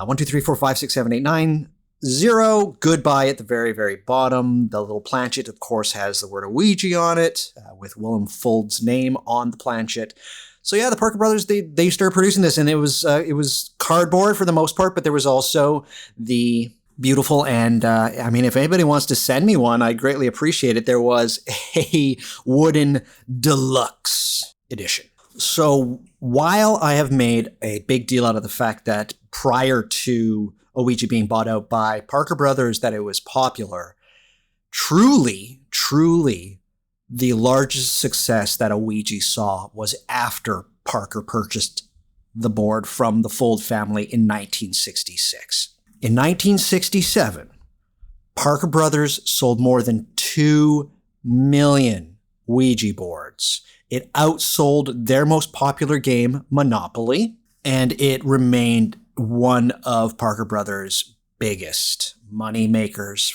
1, 2, 3, 4, 5, 6, 7, 8, 9, 0. Goodbye at the very, very bottom. The little planchet, of course, has the word Ouija on it with William Fuld's name on the planchet. So yeah, the Parker brothers, they started producing this, and it was cardboard for the most part, but there was also the beautiful, and I mean, if anybody wants to send me one, I'd greatly appreciate it. There was a wooden deluxe edition. So while I have made a big deal out of the fact that prior to Ouija being bought out by Parker Brothers that it was popular. Truly, the largest success that Ouija saw was after Parker purchased the board from the Fold family in 1966. In 1967, Parker Brothers sold more than 2 million Ouija boards. It outsold their most popular game, Monopoly, and it remained one of Parker Brothers' biggest money makers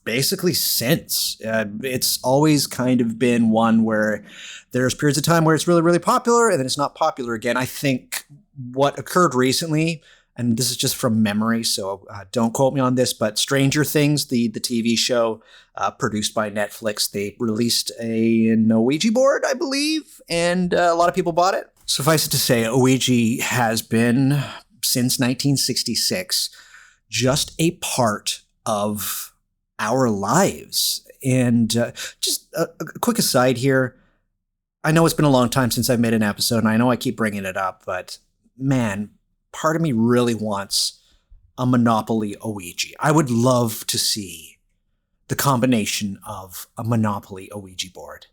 basically since. It's always kind of been one where there's periods of time where it's really popular and then it's not popular again. I think what occurred recently, and this is just from memory, so don't quote me on this, but Stranger Things, the TV show produced by Netflix, they released an Ouija board, I believe, and a lot of people bought it. Suffice it to say, Ouija has been, since 1966, just a part of our lives. And just a quick aside here, I know it's been a long time since I've made an episode, and I know I keep bringing it up, but man, part of me really wants a Monopoly Ouija. I would love to see the combination of a Monopoly Ouija board.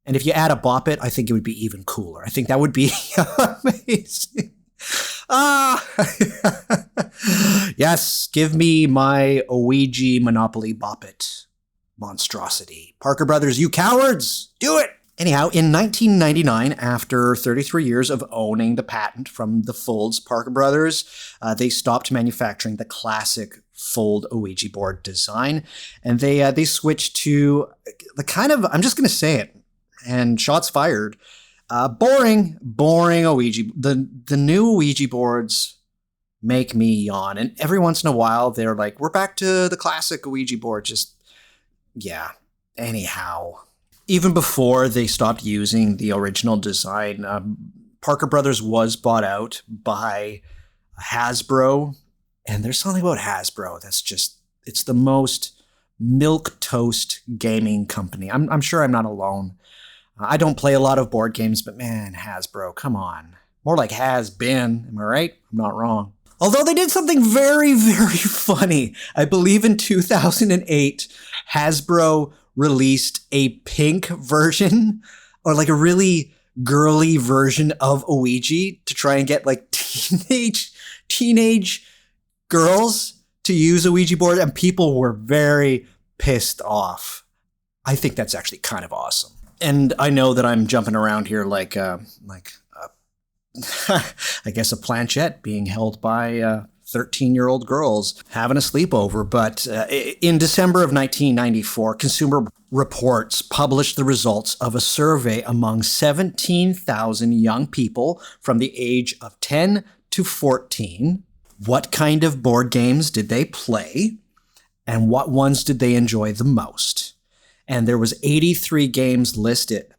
And if you add a Bop It, I think it would be even cooler. I think that would be amazing. Yes, give me my Ouija Monopoly Bop It monstrosity. Parker Brothers, you cowards, do it! Anyhow, in 1999, after 33 years of owning the patent from the Fold's Parker Brothers, they stopped manufacturing the classic Fold Ouija board design, and they switched to the kind of, I'm just going to say it, and shots fired, boring Ouija. The new Ouija boards make me yawn, and every once in a while they're like, we're back to the classic Ouija board. Anyhow. Even before they stopped using the original design, Parker Brothers was bought out by Hasbro. And there's something about Hasbro that's just, it's the most milquetoast gaming company. I'm sure I'm not alone. I don't play a lot of board games, but man, Hasbro, come on. More like has been, am I right? I'm not wrong. Although they did something very funny. I believe in 2008, Hasbro released a pink version, or like a really girly version of Ouija to try and get like teenage girls to use a Ouija board, and people were very pissed off. I think that's actually kind of awesome. And I know that I'm jumping around here like I guess a planchette being held by 13-year-old girls having a sleepover. But in December of 1994, Consumer Reports published the results of a survey among 17,000 young people from the age of 10 to 14. What kind of board games did they play? And what ones did they enjoy the most? And there was 83 games listed.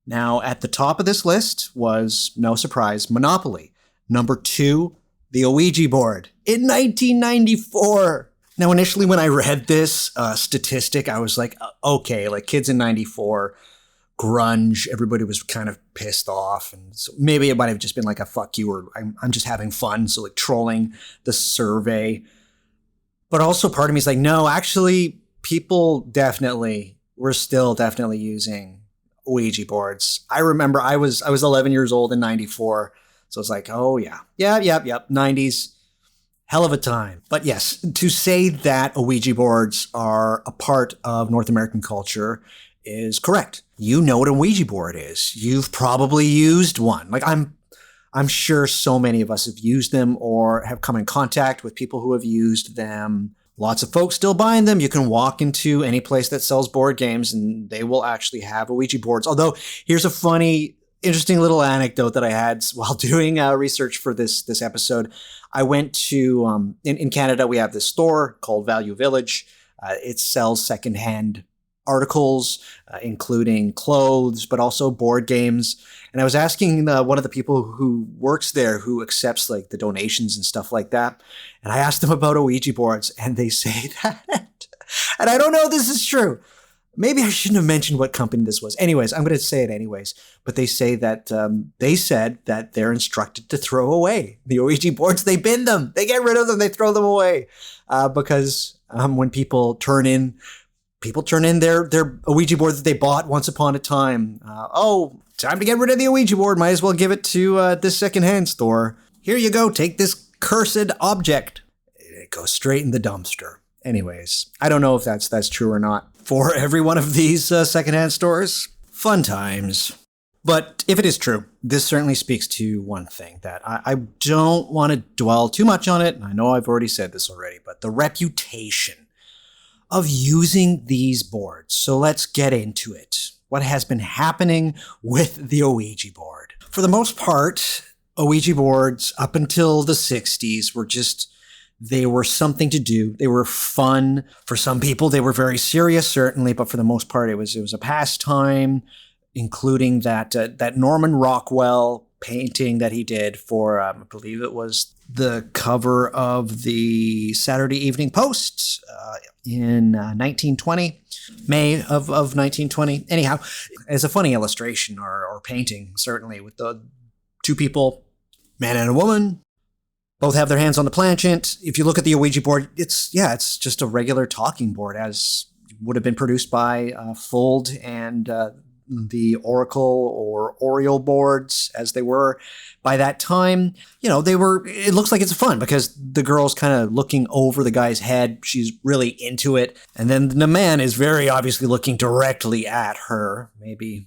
Now, at the top of this list was, no surprise, Monopoly. Number 2, the Ouija board in 1994. Now, initially when I read this statistic, I was like, okay, like kids in 94, grunge, everybody was kind of pissed off. And so maybe it might have just been like a fuck you, or I'm just having fun. So like trolling the survey. But also part of me is like, no, actually people were still definitely using Ouija boards. I remember I was 11 years old in 94. So it's like, oh yeah. Yep. 90s. Hell of a time. But yes, to say that Ouija boards are a part of North American culture is correct. You know what a Ouija board is. You've probably used one. Like I'm sure so many of us have used them or have come in contact with people who have used them. Lots of folks still buying them. You can walk into any place that sells board games and they will actually have Ouija boards. Although here's a funny, interesting little anecdote that I had while doing research for this episode. I went to, in Canada, we have this store called Value Village. It sells secondhand articles, including clothes, but also board games. And I was asking one of the people who works there, who accepts like the donations and stuff like that. And I asked them about Ouija boards, and they say that, and I don't know if this is true, Maybe I shouldn't have mentioned what company this was. Anyways, I'm going to say it anyways. But they say that they said that they're instructed to throw away the Ouija boards. They bin them. They get rid of them. They throw them away because when people turn in their Ouija board that they bought once upon a time. Time to get rid of the Ouija board. Might as well give it to this secondhand store. Here you go. Take this cursed object. It goes straight in the dumpster. Anyways, I don't know if that's true or not for every one of these secondhand stores. Fun times. But if it is true, this certainly speaks to one thing that I don't want to dwell too much on it. I know I've already said this already, but the reputation of using these boards. So let's get into it. What has been happening with the Ouija board? For the most part, Ouija boards up until the 60s they were something to do. They were fun. For some people, they were very serious, certainly, but for the most part, it was a pastime, including that Norman Rockwell painting that he did for, I believe it was the cover of the Saturday Evening Post in 1920, May of 1920. Anyhow, it's a funny illustration or painting, certainly, with the two people, man and a woman, both have their hands on the planchette. If you look at the Ouija board, it's just a regular talking board, as would have been produced by Fuld and the Oracle or Oriole boards, as they were by that time. It looks like it's fun because the girl's kind of looking over the guy's head. She's really into it. And then the man is very obviously looking directly at her, maybe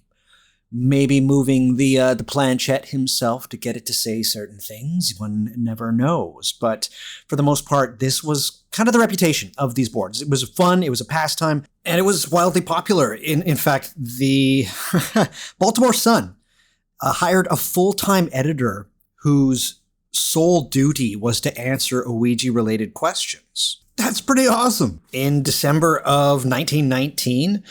moving the planchette himself to get it to say certain things. One never knows. But for the most part, this was kind of the reputation of these boards. It was fun, it was a pastime, and it was wildly popular. In fact, the Baltimore Sun hired a full-time editor whose sole duty was to answer Ouija-related questions. That's pretty awesome. In December of 1919,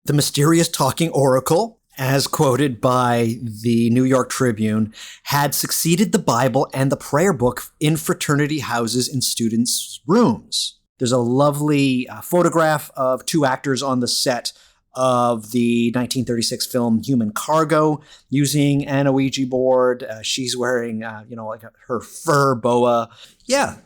the mysterious talking oracle, as quoted by the New York Tribune, had succeeded the Bible and the prayer book in fraternity houses in students' rooms. There's a lovely photograph of two actors on the set of the 1936 film Human Cargo using an Ouija board. She's wearing, her fur boa. Yeah.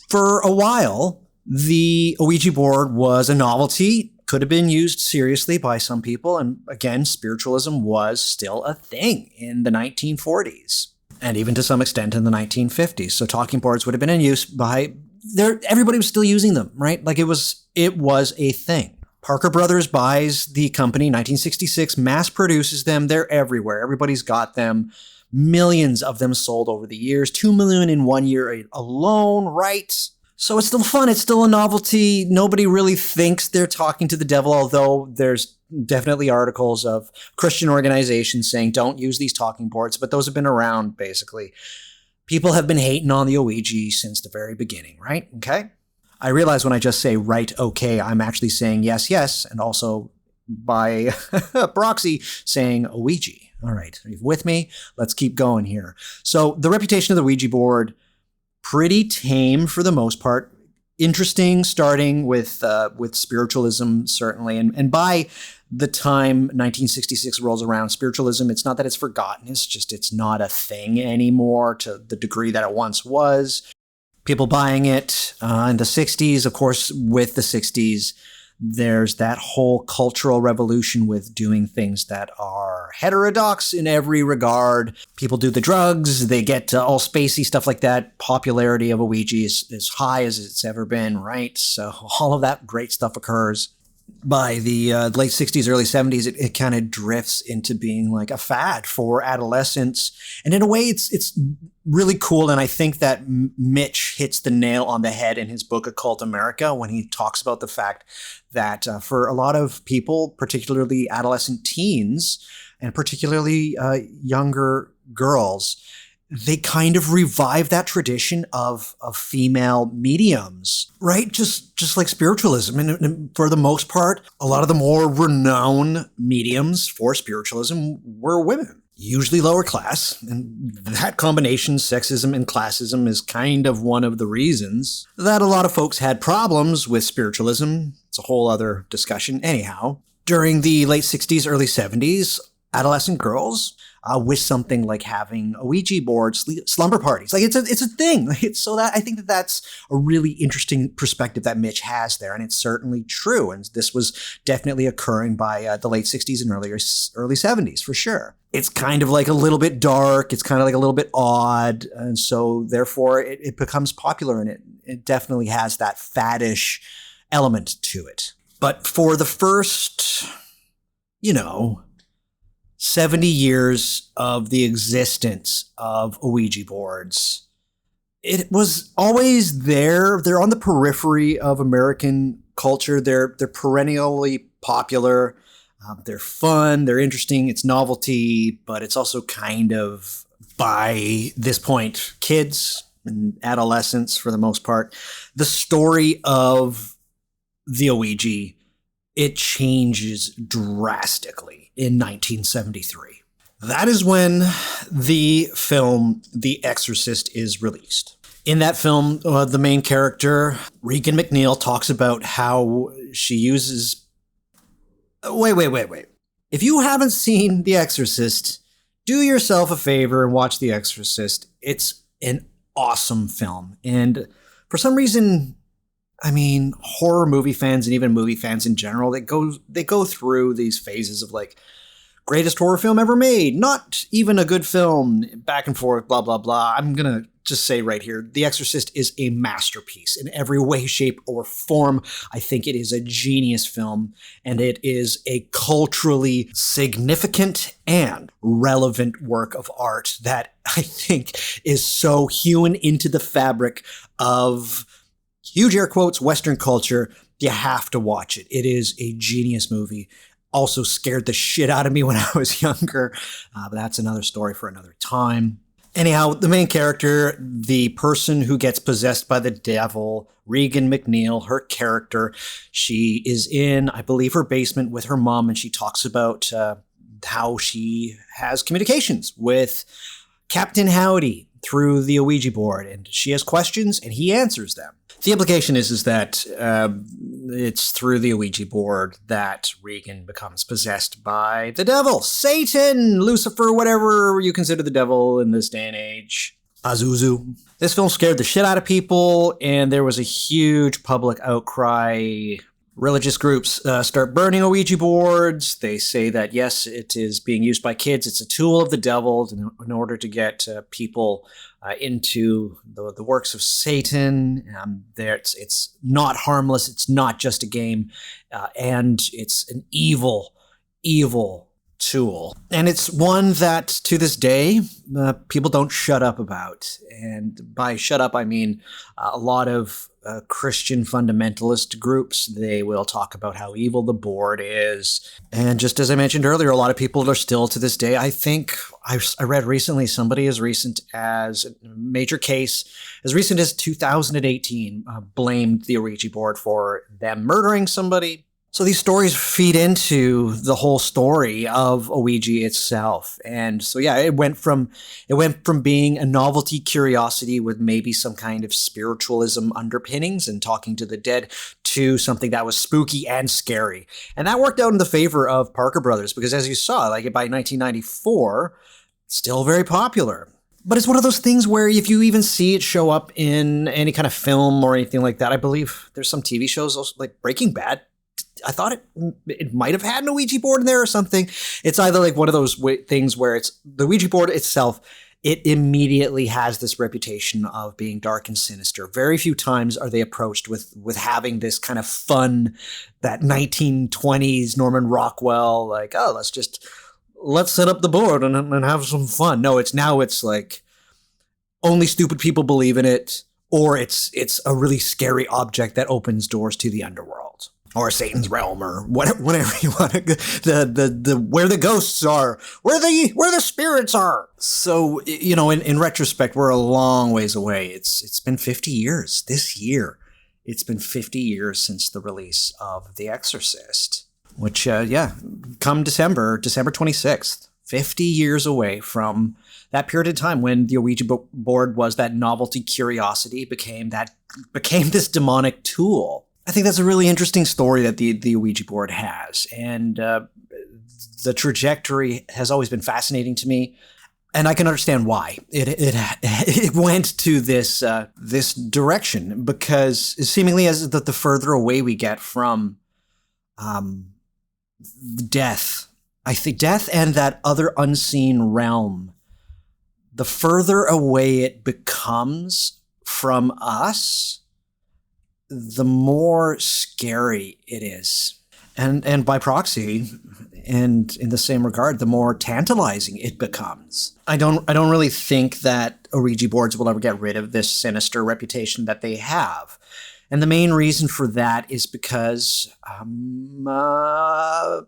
For a while, the Ouija board was a novelty. Could have been used seriously by some people. And again, spiritualism was still a thing in the 1940s and even to some extent in the 1950s. So talking boards would have been in use everybody was still using them, right? Like it was a thing. Parker Brothers buys the company, 1966, mass produces them. They're everywhere. Everybody's got them. Millions of them sold over the years, 2 million in 1 year alone, right? So it's still fun. It's still a novelty. Nobody really thinks they're talking to the devil, although there's definitely articles of Christian organizations saying don't use these talking boards, but those have been around, basically. People have been hating on the Ouija since the very beginning, right? Okay? I realize when I just say right, okay, I'm actually saying yes, yes, and also by proxy saying Ouija. All right, are you with me? Let's keep going here. So the reputation of the Ouija board, pretty tame for the most part. Interesting, starting with spiritualism, certainly. And by the time 1966 rolls around, spiritualism, it's not that it's forgotten. It's just it's not a thing anymore to the degree that it once was. People buying it in the 60s. Of course, with the 60s, there's that whole cultural revolution with doing things that are heterodox in every regard. People do the drugs, they get all spacey stuff like that. Popularity of a Ouija is as high as it's ever been, right? So all of that great stuff occurs. By the late 60s, early 70s, it kind of drifts into being like a fad for adolescents. And in a way, it's really cool. And I think that Mitch hits the nail on the head in his book, Occult America, when he talks about the fact that for a lot of people, particularly adolescent teens, and particularly younger girls, they kind of revive that tradition of female mediums, right? Just like spiritualism. And for the most part, a lot of the more renowned mediums for spiritualism were women, usually lower class. And that combination, sexism and classism, is kind of one of the reasons that a lot of folks had problems with spiritualism. It's a whole other discussion. Anyhow, During the late 60s, early 70s, adolescent girls wish something like having a Ouija board slumber parties. Like it's a thing. So that I think that that's a really interesting perspective that Mitch has there, and it's certainly true. And this was definitely occurring by the late 60s and early 70s for sure. It's kind of like a little bit dark. It's kind of like a little bit odd, and so therefore it becomes popular, and it definitely has that faddish element to it. But for the first, 70 years of the existence of Ouija boards, it was always there. They're on the periphery of American culture. They're perennially popular. They're fun. They're interesting. It's novelty, but it's also kind of, by this point, kids and adolescents for the most part. The story of the Ouija, it changes drastically in 1973. That is when the film The Exorcist is released. In that film, the main character, Regan McNeil, talks about how she uses... Wait. If you haven't seen The Exorcist, do yourself a favor and watch The Exorcist. It's an awesome film. And for some reason... horror movie fans and even movie fans in general, they go through these phases of like, greatest horror film ever made, not even a good film, back and forth, blah, blah, blah. I'm going to just say right here, The Exorcist is a masterpiece in every way, shape, or form. I think it is a genius film, and it is a culturally significant and relevant work of art that I think is so hewn into the fabric of, huge air quotes, Western culture. You have to watch it. It is a genius movie. Also scared the shit out of me when I was younger. But that's another story for another time. Anyhow, the main character, the person who gets possessed by the devil, Regan McNeil, her character, she is in, I believe, her basement with her mom, and she talks about how she has communications with Captain Howdy through the Ouija board, and she has questions and he answers them. The implication is that it's through the Ouija board that Regan becomes possessed by the devil, Satan, Lucifer, whatever you consider the devil in this day and age. Azuzu. This film scared the shit out of people, and there was a huge public outcry. Religious groups start burning Ouija boards. They say that, yes, it is being used by kids. It's a tool of the devil in order to get people into the works of Satan. It's not harmless. It's not just a game. And it's an evil tool. And it's one that, to this day, people don't shut up about. And by shut up, I mean a lot of Christian fundamentalist groups. They will talk about how evil the board is. And just as I mentioned earlier, a lot of people are still, to this day, I think, I read recently, somebody as recent as a major case, as recent as 2018, blamed the Ouija board for them murdering somebody. So these stories feed into the whole story of Ouija itself. And so, yeah, it went from being a novelty curiosity with maybe some kind of spiritualism underpinnings and talking to the dead to something that was spooky and scary. And that worked out in the favor of Parker Brothers because, as you saw, like by 1994, still very popular. But it's one of those things where if you even see it show up in any kind of film or anything like that, I believe there's some TV shows also, like Breaking Bad. I thought it might have had an Ouija board in there or something. It's either like one of those things where it's the Ouija board itself, it immediately has this reputation of being dark and sinister. Very few times are they approached with having this kind of fun, that 1920s Norman Rockwell, like, oh, let's set up the board and have some fun. No, it's like only stupid people believe in it, or it's a really scary object that opens doors to the underworld. Or Satan's realm, or whatever you want to, where the ghosts are, where the spirits are. So, in retrospect, we're a long ways away. It's been 50 years this year. It's been 50 years since the release of The Exorcist, which, come December 26th, 50 years away from that period of time when the Ouija board was that novelty curiosity, became this demonic tool. I think that's a really interesting story that the Ouija board has. And the trajectory has always been fascinating to me. And I can understand why it went to this direction, because seemingly as the further away we get from death, I think death and that other unseen realm, the further away it becomes from us, the more scary it is. And by proxy, and in the same regard, the more tantalizing it becomes. I don't really think that Ouija boards will ever get rid of this sinister reputation that they have. And the main reason for that is because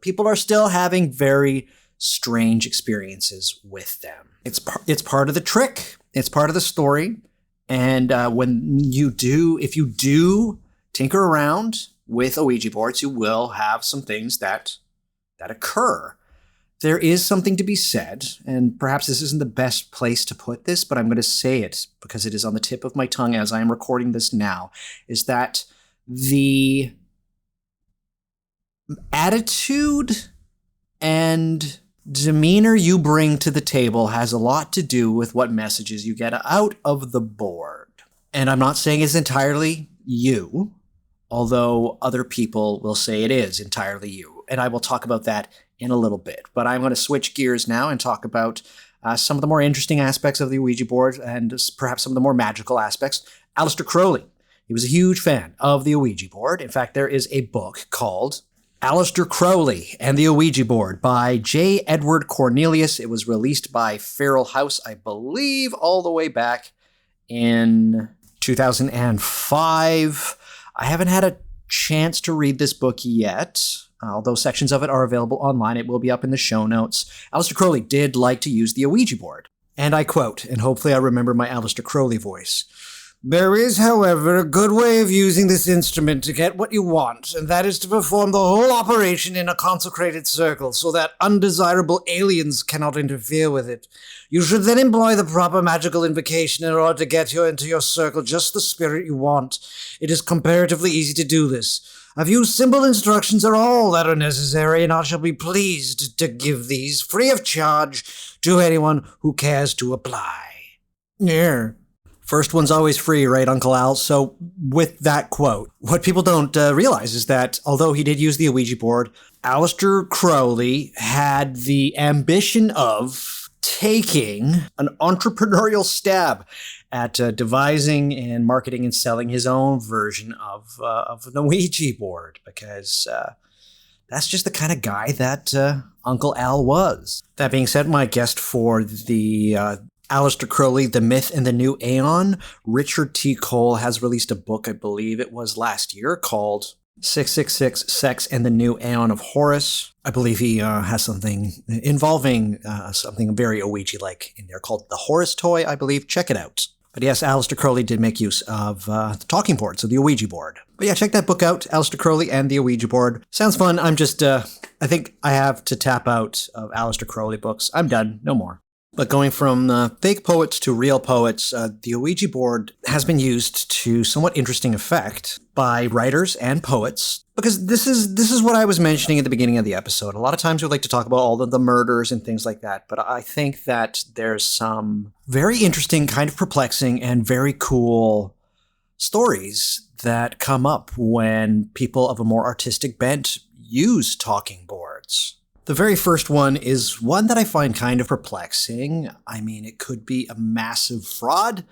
people are still having very strange experiences with them. It's part of the trick. It's part of the story. And if you do tinker around with Ouija boards, you will have some things that occur. There is something to be said, and perhaps this isn't the best place to put this, but I'm going to say it because it is on the tip of my tongue as I am recording this now, is that the attitude and demeanor you bring to the table has a lot to do with what messages you get out of the board. And I'm not saying it's entirely you, although other people will say it is entirely you. And I will talk about that in a little bit. But I'm going to switch gears now and talk about some of the more interesting aspects of the Ouija board and perhaps some of the more magical aspects. Aleister Crowley, he was a huge fan of the Ouija board. In fact, there is a book called Aleister Crowley and the Ouija Board by J. Edward Cornelius. It was released by Feral House, I believe, all the way back in 2005. I haven't had a chance to read this book yet, although sections of it are available online. It will be up in the show notes. Aleister Crowley did like to use the Ouija board. And I quote, and hopefully I remember my Aleister Crowley voice, "There is, however, a good way of using this instrument to get what you want, and that is to perform the whole operation in a consecrated circle so that undesirable aliens cannot interfere with it. You should then employ the proper magical invocation in order to get into your circle just the spirit you want. It is comparatively easy to do this. A few simple instructions are all that are necessary, and I shall be pleased to give these free of charge to anyone who cares to apply." Yeah. First one's always free, right, Uncle Al? So with that quote, what people don't realize is that although he did use the Ouija board, Aleister Crowley had the ambition of taking an entrepreneurial stab at devising and marketing and selling his own version of an Ouija board, because that's just the kind of guy that Uncle Al was. That being said, my guest for the Aleister Crowley, The Myth and the New Aeon, Richard T. Cole, has released a book, I believe it was last year, called 666 Sex and the New Aeon of Horus. I believe he has something involving something very Ouija-like in there called the Horus Toy, I believe. Check it out. But yes, Aleister Crowley did make use of the talking board, so the Ouija board. But yeah, check that book out, Aleister Crowley and the Ouija board. Sounds fun. I'm just, I think I have to tap out of Aleister Crowley books. I'm done. No more. But going from fake poets to real poets, the Ouija board has been used to somewhat interesting effect by writers and poets, because this is what I was mentioning at the beginning of the episode. A lot of times we like to talk about all of the murders and things like that, but I think that there's some very interesting, kind of perplexing, and very cool stories that come up when people of a more artistic bent use talking boards. The very first one is one that I find kind of perplexing. I mean, it could be a massive fraud,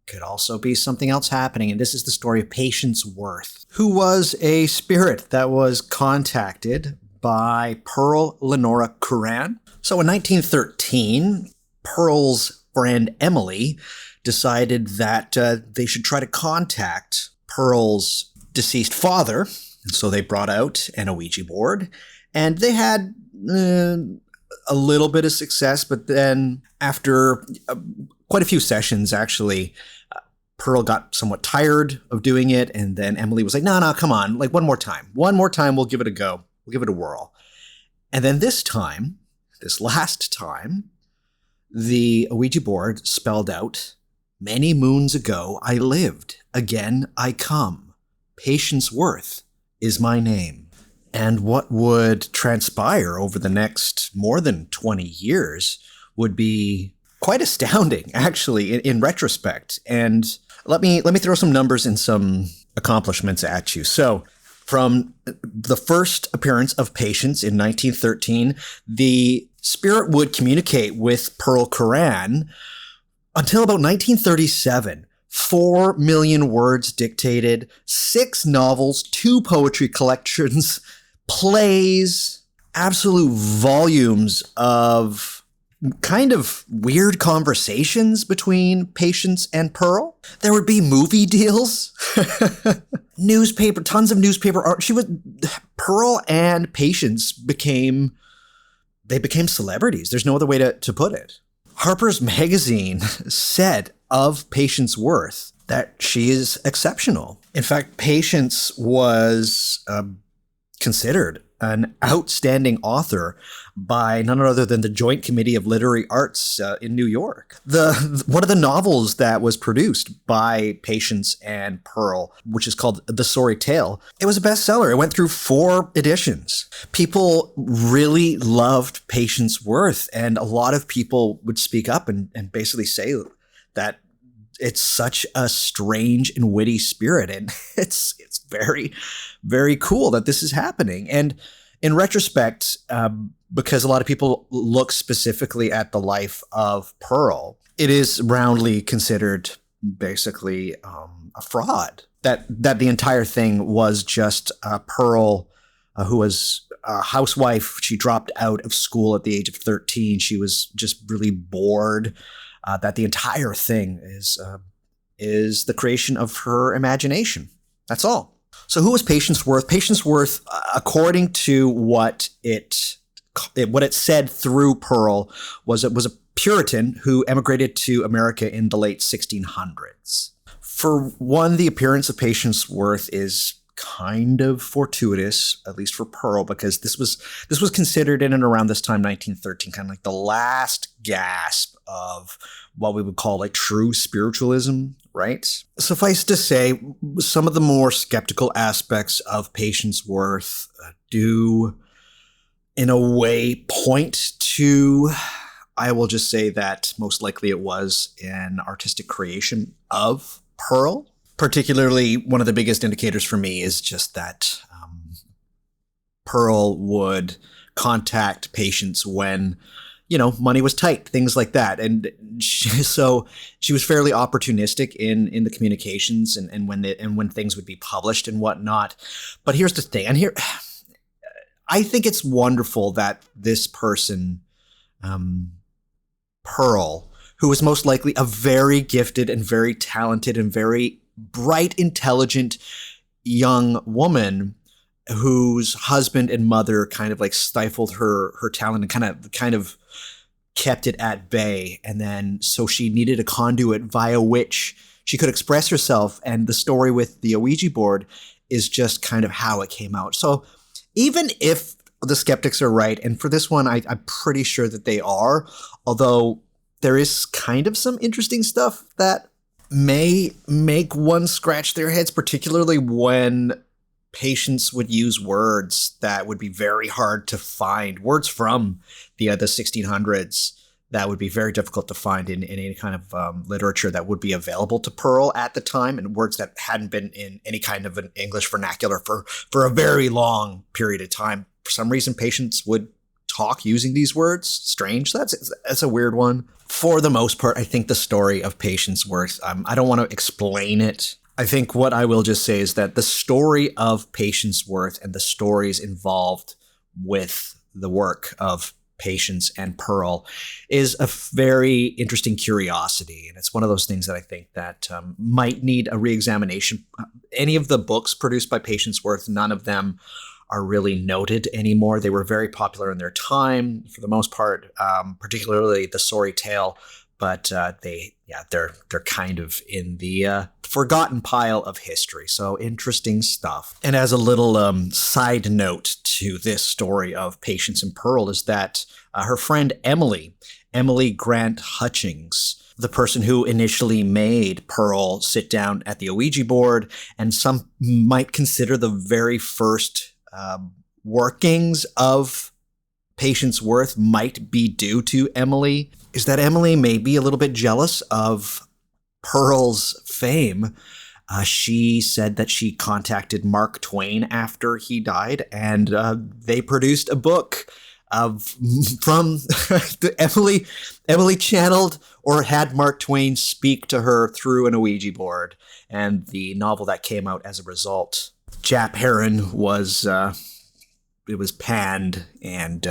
could also be something else happening, and this is the story of Patience Worth, who was a spirit that was contacted by Pearl Lenora Curran. So in 1913, Pearl's friend Emily decided that they should try to contact Pearl's deceased father, and so they brought out an Ouija board, and they had a little bit of success, but then after quite a few sessions, actually, Pearl got somewhat tired of doing it, and then Emily was like, no, come on, like one more time, we'll give it a go, we'll give it a whirl. And then this last time, the Ouija board spelled out, "Many moons ago I lived, again I come, Patience Worth is my name. And what would transpire over the next more than 20 years would be quite astounding, actually, in retrospect. And let me throw some numbers and some accomplishments at you. So from the first appearance of Patience in 1913, the spirit would communicate with Pearl Curran until about 1937. 4 million words dictated, 6 novels, 2 poetry collections, plays, absolute volumes of kind of weird conversations between Patience and Pearl. There would be movie deals, newspaper, tons of newspaper art. Pearl and Patience became celebrities. There's no other way to put it. Harper's Magazine said of Patience Worth that she is exceptional. In fact, Patience was considered an outstanding author by none other than the Joint Committee of Literary Arts in New York. One of the novels that was produced by Patience and Pearl, which is called The Sorry Tale, it was a bestseller. It went through 4 editions. People really loved Patience Worth, and a lot of people would speak up and basically say that it's such a strange and witty spirit, and it's very, very cool that this is happening. And in retrospect, because a lot of people look specifically at the life of Pearl, it is roundly considered basically a fraud. That the entire thing was just Pearl, who was a housewife. She dropped out of school at the age of 13. She was just really bored. That the entire thing is the creation of her imagination. That's all. So who was Patience Worth? Patience Worth, according to what it said through Pearl, was a Puritan who emigrated to America in the late 1600s. For one, the appearance of Patience Worth is kind of fortuitous, at least for Pearl, because this was considered in and around this time, 1913, kind of like the last gasp of what we would call like true spiritualism, right? Suffice to say, some of the more skeptical aspects of Patience Worth do, in a way, point to, I will just say that most likely it was an artistic creation of Pearl. Particularly, one of the biggest indicators for me is just that Pearl would contact Patience when, money was tight, things like that. And so she was fairly opportunistic in the communications and when things would be published and whatnot. But here's the thing, and here, I think it's wonderful that this person, Pearl, who was most likely a very gifted and very talented and very bright, intelligent young woman whose husband and mother kind of like stifled her talent and kind of kept it at bay. And then so she needed a conduit via which she could express herself. And the story with the Ouija board is just kind of how it came out. So even if the skeptics are right, and for this one, I'm pretty sure that they are, although there is kind of some interesting stuff that may make one scratch their heads, particularly when Patience would use words that would be very hard to find, words from the 1600s that would be very difficult to find in any kind of literature that would be available to Pearl at the time, and words that hadn't been in any kind of an English vernacular for a very long period of time. For some reason, Patience would talk using these words. Strange. That's a weird one. For the most part, I think the story of Patience Worth, I don't want to explain it. I think what I will just say is that the story of Patience Worth and the stories involved with the work of Patience and Pearl is a very interesting curiosity. And it's one of those things that I think that might need a reexamination. Any of the books produced by Patience Worth, none of them are really noted anymore. They were very popular in their time, for the most part, particularly The Sorry Tale, but they're kind of in the forgotten pile of history. So interesting stuff. And as a little side note to this story of Patience and Pearl is that her friend Emily Grant Hutchings, the person who initially made Pearl sit down at the Ouija board, and some might consider the very first workings of Patience Worth might be due to Emily, is that Emily may be a little bit jealous of Pearl's fame. She said that she contacted Mark Twain after he died, and they produced a book from Emily channeled or had Mark Twain speak to her through an Ouija board, and the novel that came out as a result. Jap Heron was it was panned, and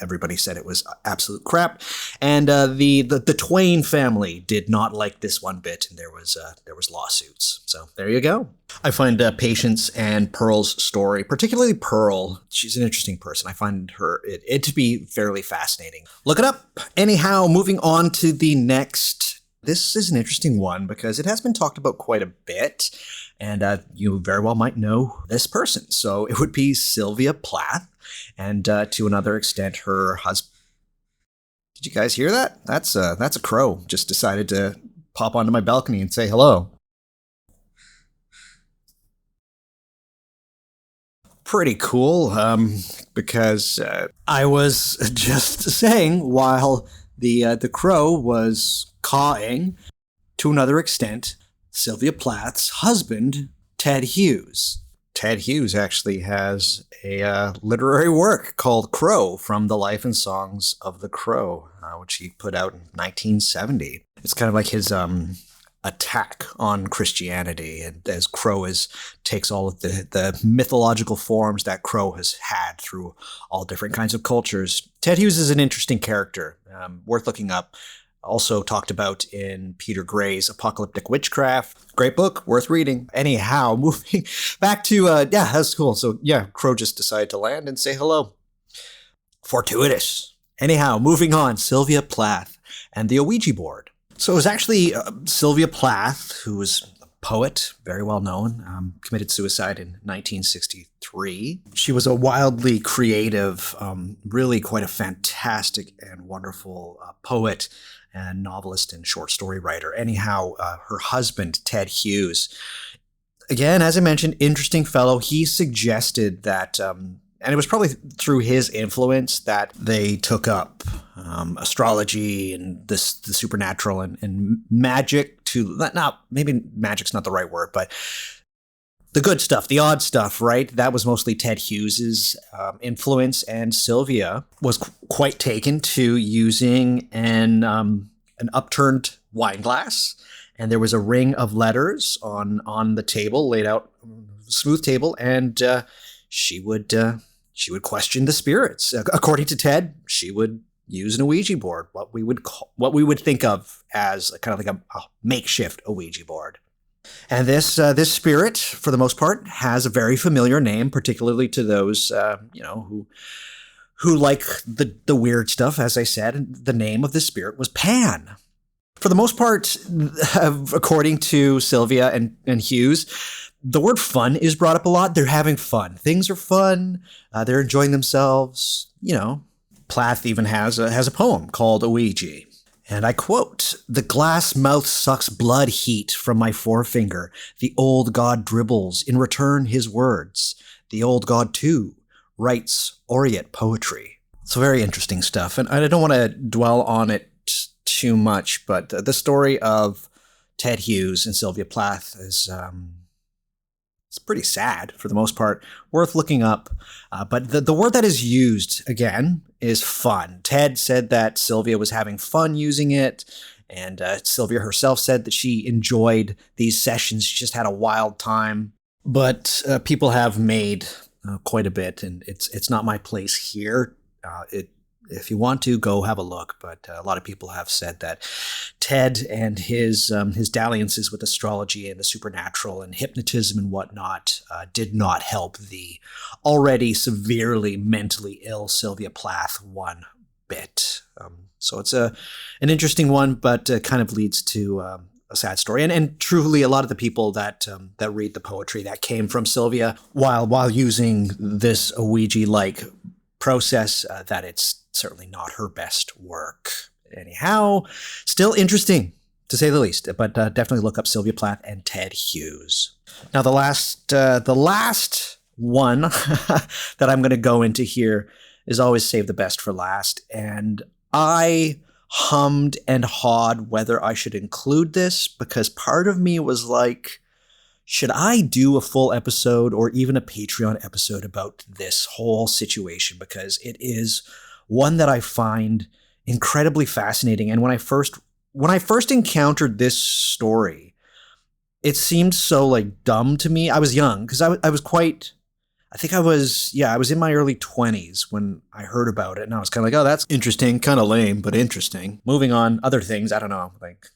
everybody said it was absolute crap. And the Twain family did not like this one bit, and there was lawsuits. So there you go. I find Patience and Pearl's story, particularly Pearl, she's an interesting person. I find it to be fairly fascinating. Look it up. Anyhow, moving on to the next. This is an interesting one because it has been talked about quite a bit, and you very well might know this person. So it would be Sylvia Plath, and to another extent, her husband. Did you guys hear that? That's a crow. Just decided to pop onto my balcony and say hello. Pretty cool, because I was just saying while the crow was cawing, to another extent, Sylvia Plath's husband, Ted Hughes. Ted Hughes actually has a literary work called Crow, From the Life and Songs of the Crow, which he put out in 1970. It's kind of like his attack on Christianity, and as Crow takes all of the mythological forms that Crow has had through all different kinds of cultures. Ted Hughes is an interesting character, worth looking up. Also talked about in Peter Gray's Apocalyptic Witchcraft. Great book, worth reading. Anyhow, moving back to, yeah, that's cool. So yeah, Crow just decided to land and say hello. Fortuitous. Anyhow, moving on, Sylvia Plath and the Ouija board. So it was actually Sylvia Plath, who was a poet, very well known, committed suicide in 1963. She was a wildly creative, really quite a fantastic and wonderful poet and novelist and short story writer. Anyhow, her husband, Ted Hughes, again, as I mentioned, interesting fellow. He suggested that, and it was probably through his influence that they took up astrology and the supernatural and magic to, not maybe magic's not the right word, but the good stuff, the odd stuff, right? That was mostly Ted Hughes's influence, and Sylvia was quite taken to using an upturned wine glass, and there was a ring of letters on the table, laid out, smooth table, and she would question the spirits. According to Ted, she would use an Ouija board, what we would think of as kind of like a makeshift Ouija board. And this spirit, for the most part, has a very familiar name, particularly to those who like the weird stuff. As I said, the name of this spirit was Pan. For the most part, according to Sylvia and Hughes, the word fun is brought up a lot. They're having fun. Things are fun. They're enjoying themselves. Plath even has a poem called Ouija. And I quote, "The glass mouth sucks blood heat from my forefinger. The old god dribbles in return his words. The old god, too, writes aureate poetry." So very interesting stuff. And I don't want to dwell on it too much, but the story of Ted Hughes and Sylvia Plath is it's pretty sad for the most part, worth looking up. But the word that is used, again, is fun. Ted said that Sylvia was having fun using it, and Sylvia herself said that she enjoyed these sessions. She just had a wild time. But people have made quite a bit, and it's not my place here. If you want to, go have a look. But a lot of people have said that Ted and his dalliances with astrology and the supernatural and hypnotism and whatnot did not help the already severely mentally ill Sylvia Plath one bit. So it's an interesting one, but kind of leads to a sad story. And truly, a lot of the people that read the poetry that came from Sylvia while using this Ouija-like process, that it's certainly not her best work. Anyhow, still interesting. to say the least. But definitely look up Sylvia Plath and Ted Hughes. Now, the last one that I'm going to go into here is always save the best for last. And I hummed and hawed whether I should include this, because part of me was like, should I do a full episode or even a Patreon episode about this whole situation? Because it is one that I find incredibly fascinating. And when I first encountered this story, it seemed so like dumb to me. I was young because I was quite, I was in my early 20s when I heard about it, and I was kind of like, oh, that's interesting, kind of lame, but interesting. Moving on, other things, I don't know, like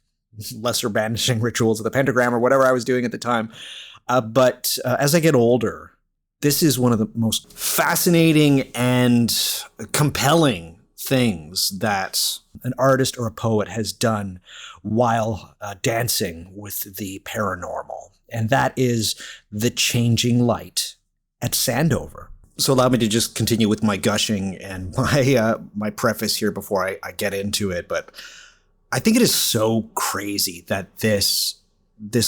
lesser banishing rituals of the pentagram or whatever I was doing at the time. But as I get older, this is one of the most fascinating and compelling things that an artist or a poet has done while dancing with the paranormal. And that is the changing light at Sandover. So allow me to just continue with my gushing and my preface here before I get into it. But I think it is so crazy that this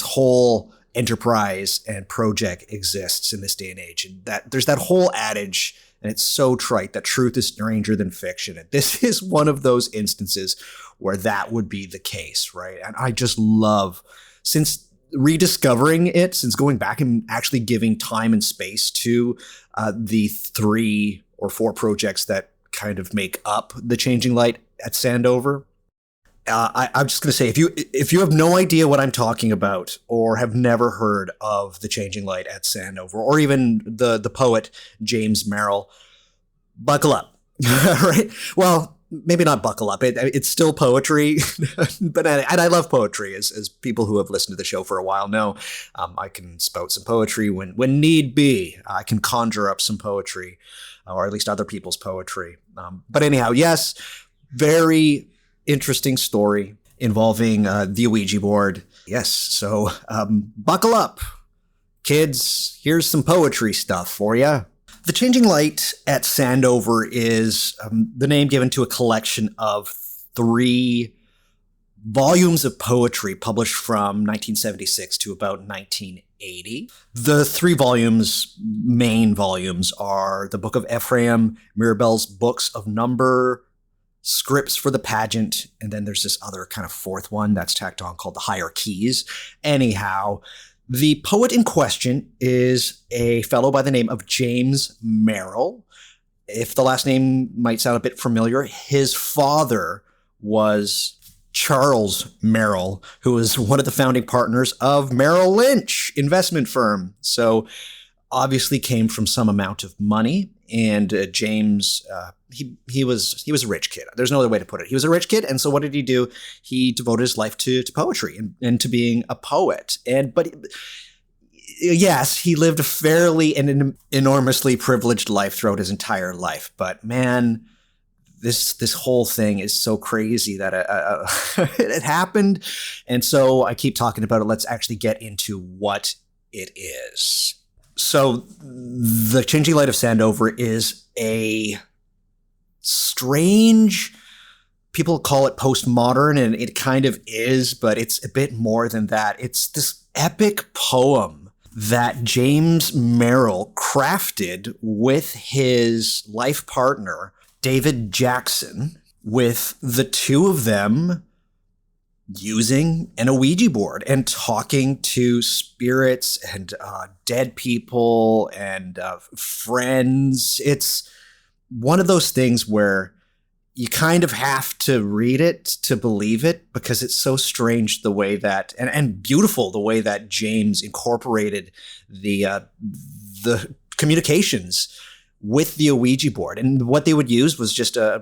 whole enterprise and project exists in this day and age. And that there's that whole adage, and it's so trite, that truth is stranger than fiction. And this is one of those instances where that would be the case, right? And I just love, since rediscovering it, since going back and actually giving time and space to the 3 or 4 projects that kind of make up the Changing Light at Sandover. I'm just going to say, if you have no idea what I'm talking about, or have never heard of the Changing Light at Sandover, or even the poet James Merrill, buckle up, right? Well, maybe not buckle up. It's still poetry, and I love poetry, as people who have listened to the show for a while know. I can spout some poetry when need be. I can conjure up some poetry, or at least other people's poetry. But anyhow, yes, very interesting story involving the Ouija board. Yes, so buckle up, kids. Here's some poetry stuff for you. The Changing Light at Sandover is the name given to a collection of 3 volumes of poetry published from 1976 to about 1980. The 3 main volumes, are the Book of Ephraim, Mirabel's Books of Number, Scripts for the Pageant, and then there's this other kind of 4th one that's tacked on called the Higher Keys. Anyhow, the poet in question is a fellow by the name of James Merrill. If the last name might sound a bit familiar, his father was Charles Merrill, who was one of the founding partners of Merrill Lynch investment firm. So obviously came from some amount of money. And James, he was a rich kid. There's no other way to put it. He was a rich kid. And so what did he do? He devoted his life to poetry and to being a poet. But yes, he lived a fairly and an enormously privileged life throughout his entire life. But man, this whole thing is so crazy that it happened. And so I keep talking about it. Let's actually get into what it is. So the Changing Light of Sandover is a strange, people call it postmodern, and it kind of is, but it's a bit more than that. It's this epic poem that James Merrill crafted with his life partner, David Jackson, with the 2 of them using an Ouija board and talking to spirits and dead people and friends. It's one of those things where you kind of have to read it to believe it, because it's so strange the way that, and beautiful the way that James incorporated the communications with the Ouija board. And what they would use was just a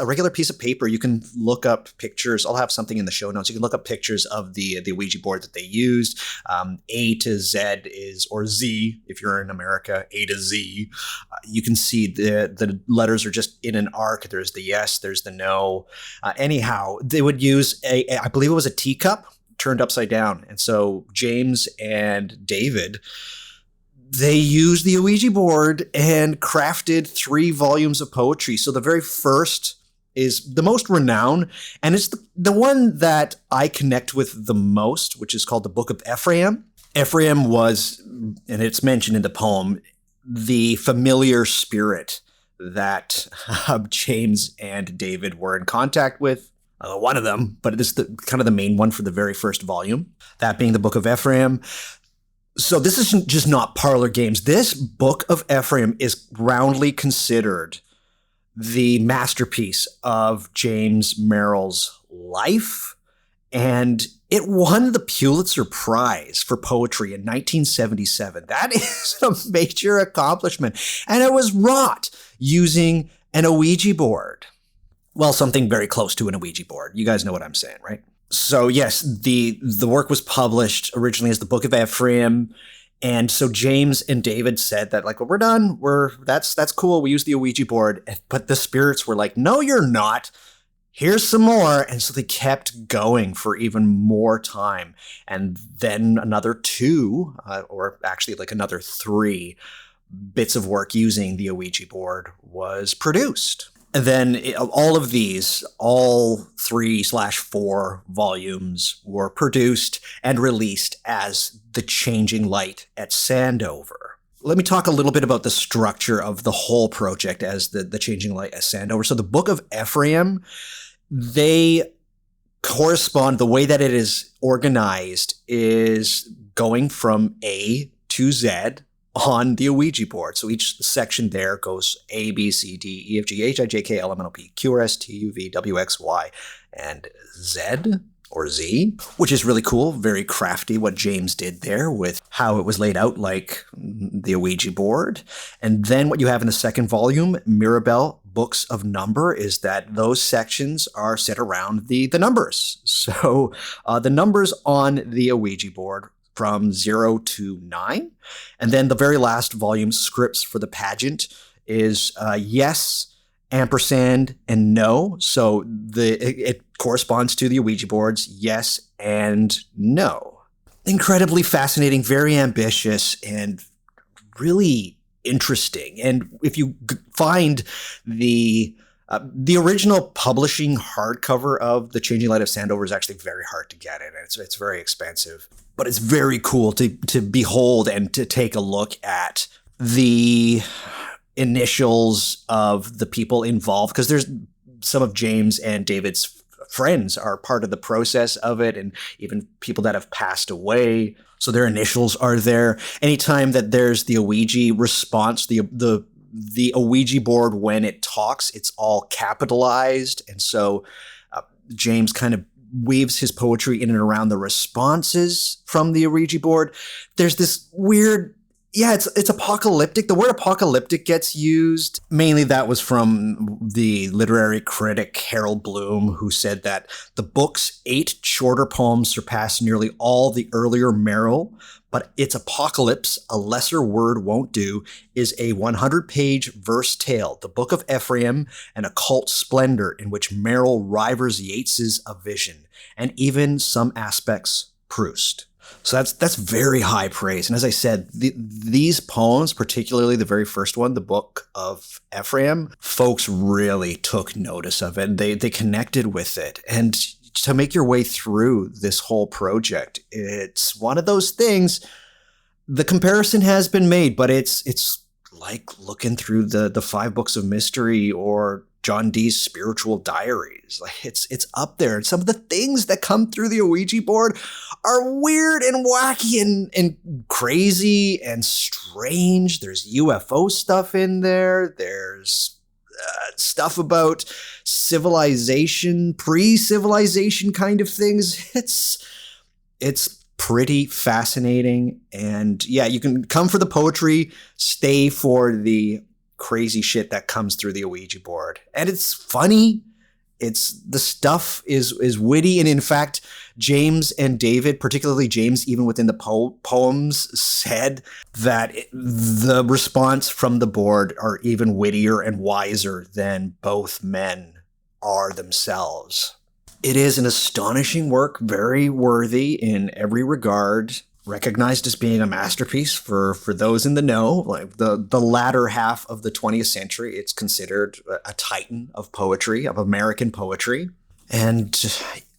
regular piece of paper. You can look up pictures. I'll have something in the show notes. You can look up pictures of the Ouija board that they used. A to Z or Z, if you're in America, A to Z. You can see the letters are just in an arc. There's the yes, there's the no. Anyhow, they would use I believe it was a teacup turned upside down. And so James and David, they used the Ouija board and crafted 3 volumes of poetry. So the very first is the most renowned, and it's the one that I connect with the most, which is called the Book of Ephraim. Ephraim was, and it's mentioned in the poem, the familiar spirit that James and David were in contact with. One of them, but it is kind of the main one for the very first volume, that being the Book of Ephraim. So this isn't just not parlor games. This Book of Ephraim is roundly considered the masterpiece of James Merrill's life, and it won the Pulitzer Prize for poetry in 1977. That is a major accomplishment, and it was wrought using an Ouija board. Well, something very close to an Ouija board. You guys know what I'm saying, right? So yes, the work was published originally as the Book of Ephraim. And so James and David said that, like, well, we're done. That's cool. We use the Ouija board. But the spirits were like, no, you're not. Here's some more. And so they kept going for even more time. And then another 2, or actually like another 3 bits of work using the Ouija board was produced. And then all of these, all 3/4 volumes were produced and released as The Changing Light at Sandover. Let me talk a little bit about the structure of the whole project as the Changing Light at Sandover. So the Book of Ephraim, they correspond, the way that it is organized is going from A to Z on the Ouija board. So each section there goes A, B, C, D, E, F, G, H, I, J, K, L, M, N, O, P, Q, R, S, T, U, V, W, X, Y, and Z, or Z, which is really cool. Very crafty what James did there with how it was laid out like the Ouija board. And then what you have in the second volume, Mirabelle Books of Number, is that those sections are set around the numbers. So the numbers on the Ouija board from 0 to 9. And then the very last volume, Scripts for the Pageant, is yes, ampersand, and no. So it corresponds to the Ouija boards, yes and no. Incredibly fascinating, very ambitious, and really interesting. And if you find the original publishing hardcover of The Changing Light of Sandover is actually very hard to get, and it's very expensive. But it's very cool to behold and to take a look at the initials of the people involved, because there's some of James and David's friends are part of the process of it, and even people that have passed away. So their initials are there. Anytime that there's the Ouija response, the Ouija board, when it talks, it's all capitalized. And so James kind of weaves his poetry in and around the responses from the Ouija board. There's this weird, it's apocalyptic. The word apocalyptic gets used. Mainly that was from the literary critic Harold Bloom, who said that the book's 8 shorter poems surpass nearly all the earlier Merrill, but its apocalypse, a lesser word won't do, is a 100-page verse tale, the Book of Ephraim, an occult splendor in which Merrill rivals Yeats's A Vision, and even some aspects Proust. So that's very high praise. And as I said, these poems, particularly the very first one, the Book of Ephraim, folks really took notice of it. And they connected with it. And to make your way through this whole project, it's one of those things. The comparison has been made, but it's like looking through the 5 books of mystery or John Dee's spiritual diaries. Like it's up there. And some of the things that come through the Ouija board are weird and wacky and crazy and strange. There's UFO stuff in there. There's stuff about civilization, pre-civilization kind of things. It's pretty fascinating. And yeah, you can come for the poetry, stay for the crazy shit that comes through the Ouija board. And it's funny. The stuff is witty. And in fact, James and David, particularly James, even within the poems, said that the response from the board are even wittier and wiser than both men are themselves. It is an astonishing work, very worthy in every regard. recognized as being a masterpiece for those in the know. Like the latter half of the 20th century, it's considered a titan of poetry, of American poetry. And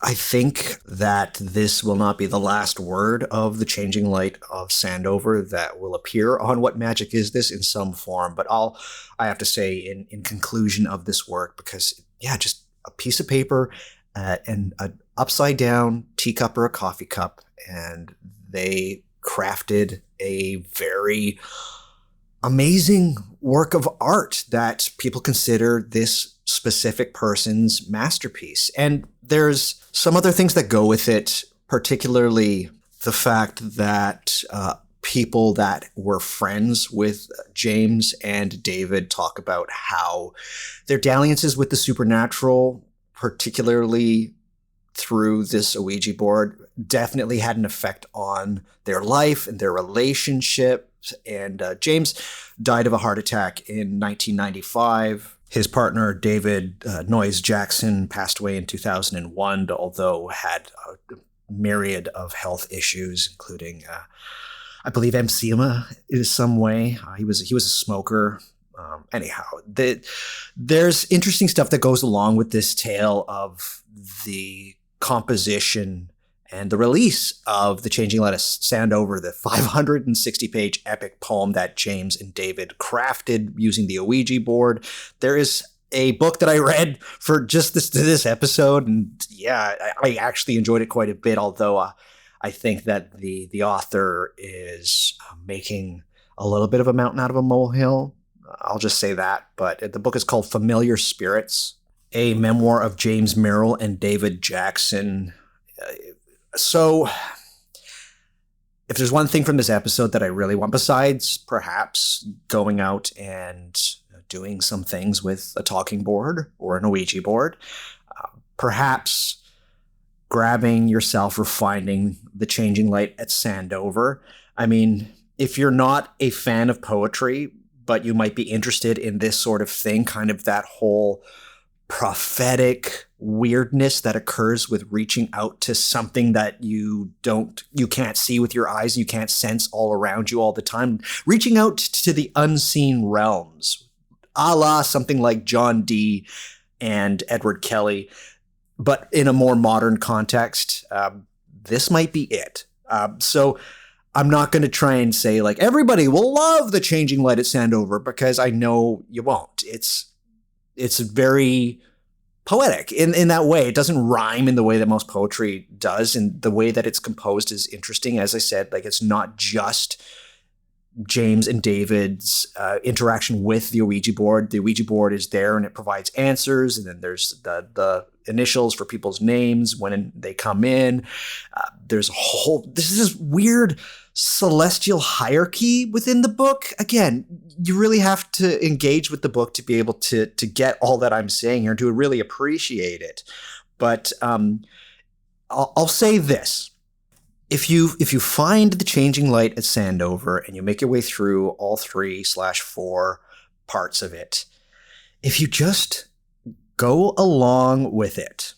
I think that this will not be the last word of The Changing Light of Sandover that will appear on What Magic Is This in some form. But I have to say in conclusion of this work, because just a piece of paper and an upside down teacup or a coffee cup, and they crafted a very amazing work of art that people consider this specific person's masterpiece. And there's some other things that go with it, particularly the fact that people that were friends with James and David talk about how their dalliances with the supernatural, particularly through this Ouija board, definitely had an effect on their life and their relationship. And James died of a heart attack in 1995. His partner, David Noyes Jackson, passed away in 2001, although had a myriad of health issues, including, I believe, emphysema in some way. He was a smoker. Anyhow, there's interesting stuff that goes along with this tale of the composition and the release of The Changing Light of Sandover, the 560-page epic poem that James and David crafted using the Ouija board. There is a book that I read for just this episode, and I actually enjoyed it quite a bit, although I think that the author is making a little bit of a mountain out of a molehill. I'll just say that. But the book is called Familiar Spirits, a memoir of James Merrill and David Jackson. So if there's one thing from this episode that I really want, besides perhaps going out and doing some things with a talking board or an Ouija board, perhaps grabbing yourself or finding The Changing Light at Sandover. I mean, if you're not a fan of poetry, but you might be interested in this sort of thing, kind of that whole prophetic weirdness that occurs with reaching out to something that you can't see with your eyes, you can't sense all around you all the time, reaching out to the unseen realms, a la something like John Dee and Edward Kelly, but in a more modern context. This might be it. So I'm not going to try and say like everybody will love The Changing Light at Sandover, because I know you won't. It's very poetic in that way. It doesn't rhyme in the way that most poetry does, and the way that it's composed is interesting. As I said, like, it's not just James and David's interaction with the Ouija board. The Ouija board is there and it provides answers, and then there's the initials for people's names when they come in. There's this weird celestial hierarchy within the book. Again, you really have to engage with the book to be able to get all that I'm saying here and to really appreciate it. But I'll say this. If you find The Changing Light at Sandover and you make your way through all 3/4 parts of it, if you just go along with it,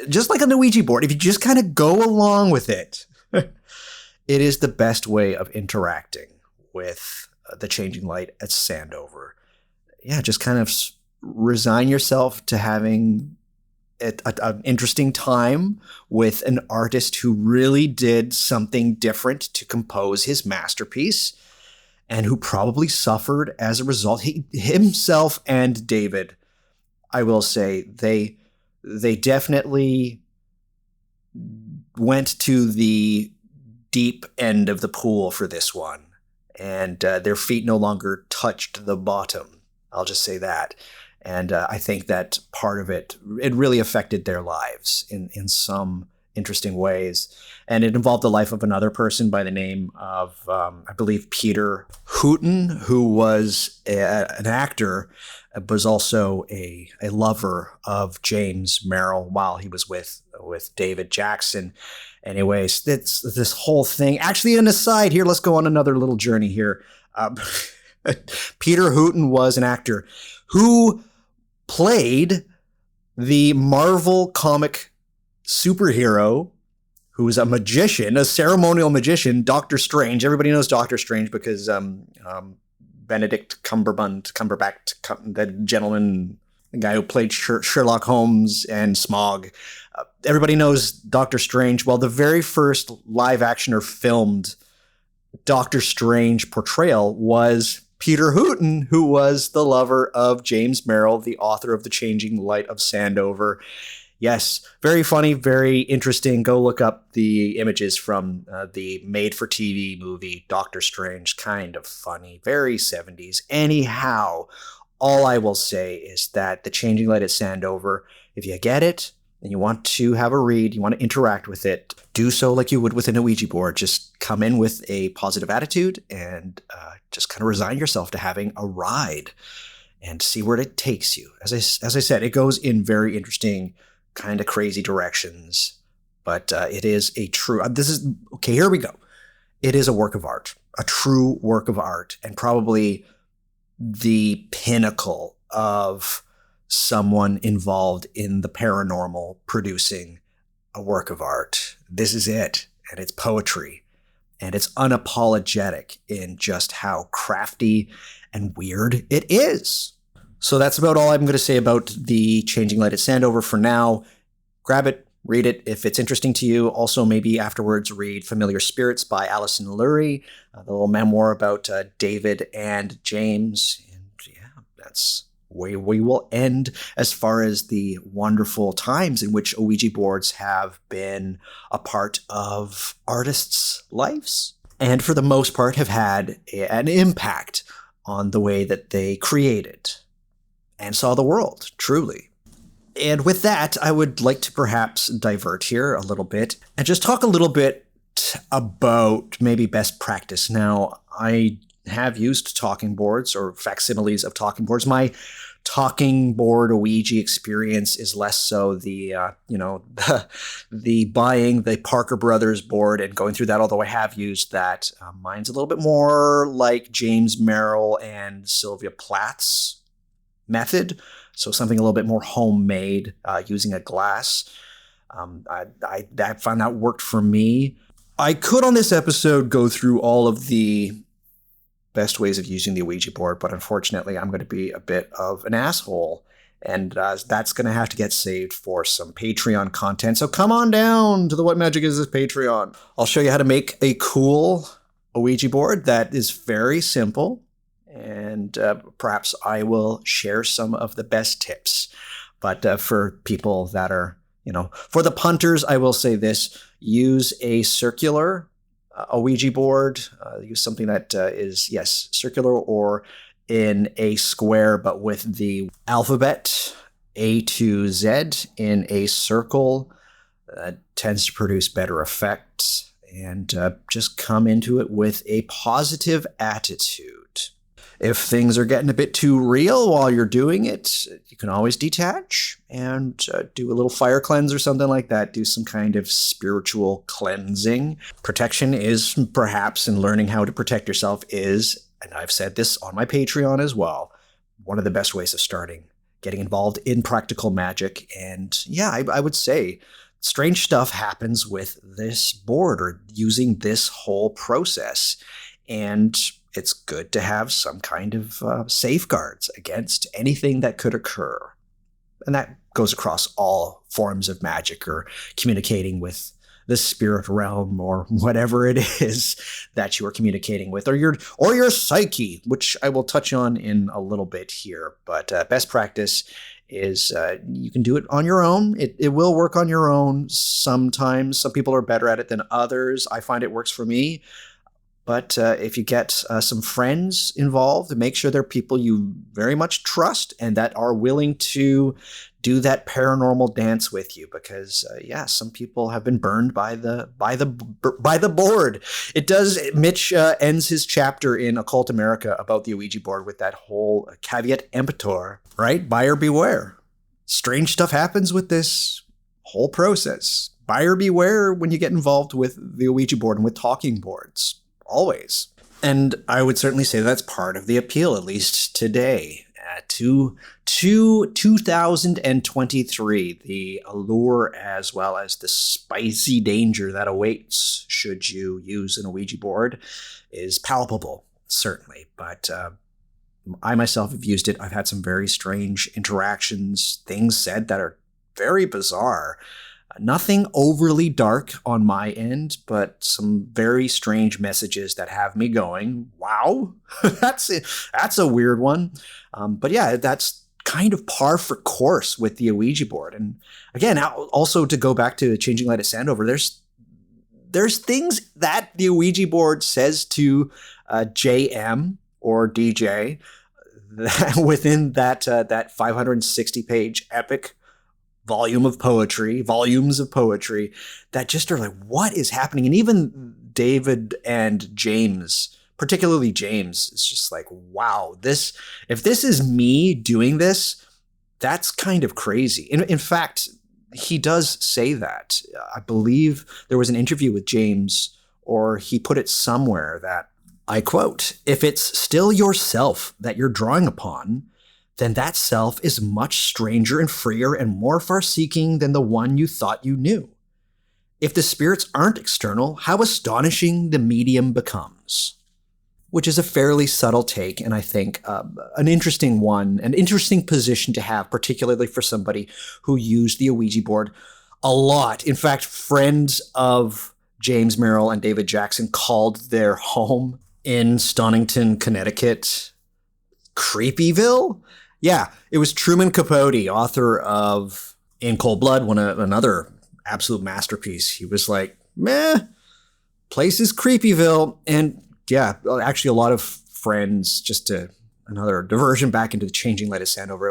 just like on the Ouija board, if you just kind of go along with it, it is the best way of interacting with The Changing Light at Sandover. Yeah, just kind of resign yourself to having an interesting time with an artist who really did something different to compose his masterpiece, and who probably suffered as a result. Himself and David, I will say, they definitely went to the deep end of the pool for this one, and their feet no longer touched the bottom. I'll just say that. And I think that part of it really affected their lives in some interesting ways. And it involved the life of another person by the name of, I believe, Peter Hooton, who was an actor, but was also a lover of James Merrill while he was with David Jackson. Anyways, this whole thing. Actually, an aside here, let's go on another little journey here. Peter Hooton was an actor who played the Marvel comic superhero who's a magician, a ceremonial magician, Doctor Strange. Everybody knows Doctor Strange because Benedict Cumberbatch, the gentleman, the guy who played Sherlock Holmes and Smog. Everybody knows Doctor Strange. Well, the very first live action or filmed Doctor Strange portrayal was Peter Hooton, who was the lover of James Merrill, the author of The Changing Light of Sandover. Yes, very funny, very interesting. Go look up the images from the made-for-TV movie Doctor Strange. Kind of funny, very 70s. Anyhow, all I will say is that The Changing Light at Sandover, if you get it and you want to have a read, you want to interact with it, do so like you would with an Ouija board. Just come in with a positive attitude and just kind of resign yourself to having a ride and see where it takes you. As I said, it goes in very interesting, kind of crazy directions, but it is a true, okay, here we go. It is a work of art, a true work of art, and probably the pinnacle of someone involved in the paranormal producing a work of art. This is it, and it's poetry, and it's unapologetic in just how crafty and weird it is. So that's about all I'm going to say about The Changing Light at Sandover for now. Grab it, read it if it's interesting to you. Also, maybe afterwards read Familiar Spirits by Alison Lurie, the little memoir about David and James. And yeah, that's where we will end as far as the wonderful times in which Ouija boards have been a part of artists' lives, and for the most part have had an impact on the way that they created and saw the world, truly. And with that, I would like to perhaps divert here a little bit and just talk a little bit about maybe best practice. Now, I have used talking boards or facsimiles of talking boards. My talking board Ouija experience is less so the buying the Parker Brothers board and going through that, although I have used that. Mine's a little bit more like James Merrill and Sylvia Plath's method, so something a little bit more homemade, using a glass. I found that worked for me. I could on this episode go through all of the best ways of using the Ouija board, but unfortunately I'm going to be a bit of an asshole, and that's going to have to get saved for some Patreon content. So come on down to the What Magic Is This Patreon. I'll show you how to make a cool Ouija board that is very simple, and perhaps I will share some of the best tips. But for people that are, for the punters, I will say this: use a circular Ouija board. Use something that is, yes, circular or in a square, but with the alphabet A to Z in a circle. Tends to produce better effects, and just come into it with a positive attitude. If things are getting a bit too real while you're doing it, you can always detach and do a little fire cleanse or something like that. Do some kind of spiritual cleansing. Protection is perhaps, and learning how to protect yourself is, and I've said this on my Patreon as well, one of the best ways of starting getting involved in practical magic. And yeah, I would say strange stuff happens with this board or using this whole process. And it's good to have some kind of safeguards against anything that could occur. And that goes across all forms of magic or communicating with the spirit realm or whatever it is that you are communicating with, or your psyche, which I will touch on in a little bit here. But best practice is you can do it on your own. It will work on your own sometimes. Some people are better at it than others. I find it works for me. But if you get some friends involved, make sure they're people you very much trust and that are willing to do that paranormal dance with you. Because some people have been burned by the board. It does. Mitch ends his chapter in Occult America about the Ouija board with that whole caveat emptor, right? Buyer beware. Strange stuff happens with this whole process. Buyer beware when you get involved with the Ouija board and with talking boards. Always. And I would certainly say that's part of the appeal, at least today. to 2023, the allure as well as the spicy danger that awaits should you use an Ouija board is palpable, certainly. But I myself have used it. I've had some very strange interactions, things said that are very bizarre. Nothing overly dark on my end, but some very strange messages that have me going, wow, that's a weird one. But yeah, that's kind of par for course with the Ouija board. And again, also to go back to Changing Light at Sandover, there's things that the Ouija board says to JM or DJ within that 560-page epic volumes of poetry that just are like, what is happening? And even David and James, particularly James, is just like, wow, if this is me doing this, that's kind of crazy. In fact, he does say that. I believe there was an interview with James, or he put it somewhere that, I quote, "If it's still yourself that you're drawing upon, then that self is much stranger and freer and more far-seeking than the one you thought you knew. If the spirits aren't external, how astonishing the medium becomes." Which is a fairly subtle take, and I think an interesting one, an interesting position to have, particularly for somebody who used the Ouija board a lot. In fact, friends of James Merrill and David Jackson called their home in Stonington, Connecticut, Creepyville? Yeah, it was Truman Capote, author of In Cold Blood, another absolute masterpiece. He was like, meh, place is Creepyville. And yeah, actually a lot of friends, just another diversion back into the Changing Light of Sandover,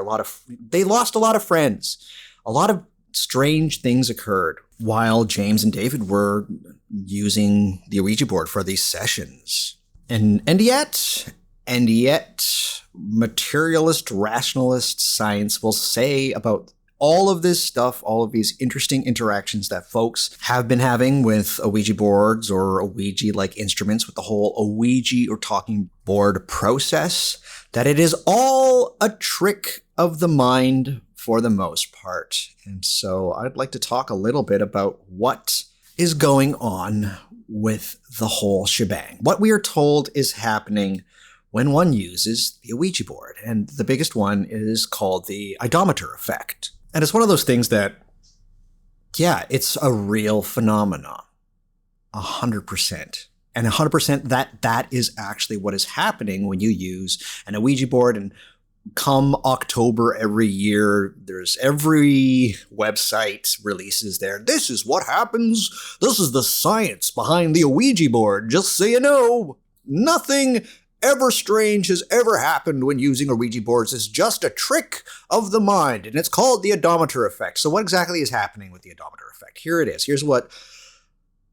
they lost a lot of friends. A lot of strange things occurred while James and David were using the Ouija board for these sessions. And yet, materialist, rationalist science will say about all of this stuff, all of these interesting interactions that folks have been having with Ouija boards or Ouija-like instruments, with the whole Ouija or talking board process, that it is all a trick of the mind for the most part. And so I'd like to talk a little bit about what is going on with the whole shebang. What we are told is happening when one uses the Ouija board. And the biggest one is called the odometer effect. And it's one of those things that, yeah, it's a real phenomenon. 100%. And 100% that is actually what is happening when you use an Ouija board. And come October every year, there's every website releases this is what happens. This is the science behind the Ouija board. Just so you know, nothing ever strange has ever happened when using Ouija boards. Is just a trick of the mind, and it's called the odometer effect. So what exactly is happening with the odometer effect? Here it is. Here's what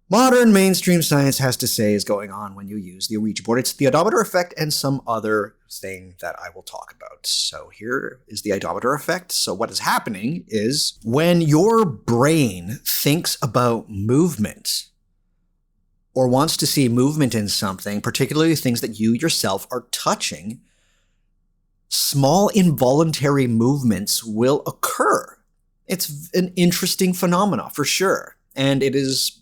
modern mainstream science has to say is going on when you use the Ouija board. It's the odometer effect and some other thing that I will talk about. So here is the odometer effect. So what is happening is when your brain thinks about movement or wants to see movement in something, particularly things that you yourself are touching, small involuntary movements will occur. It's an interesting phenomena for sure. And it is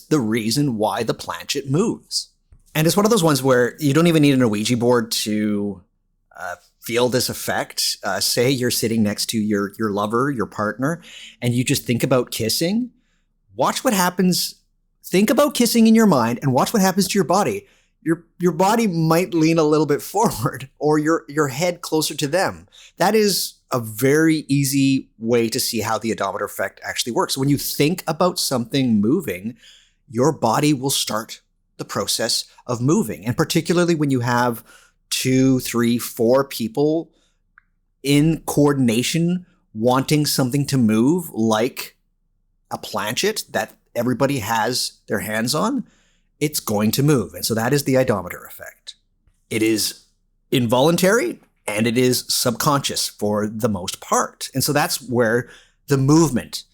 the reason why the planchet moves. And it's one of those ones where you don't even need an Ouija board to feel this effect. Say you're sitting next to your lover, your partner, and you just think about kissing. Watch what happens. Think about kissing in your mind and watch what happens to your body. Your body might lean a little bit forward, or your head closer to them. That is a very easy way to see how the odometer effect actually works. When you think about something moving, your body will start the process of moving. And particularly when you have 2, 3, 4 people in coordination wanting something to move, like a planchet that everybody has their hands on, it's going to move. And so that is the odometer effect. It is involuntary and it is subconscious for the most part. And so that's where the movement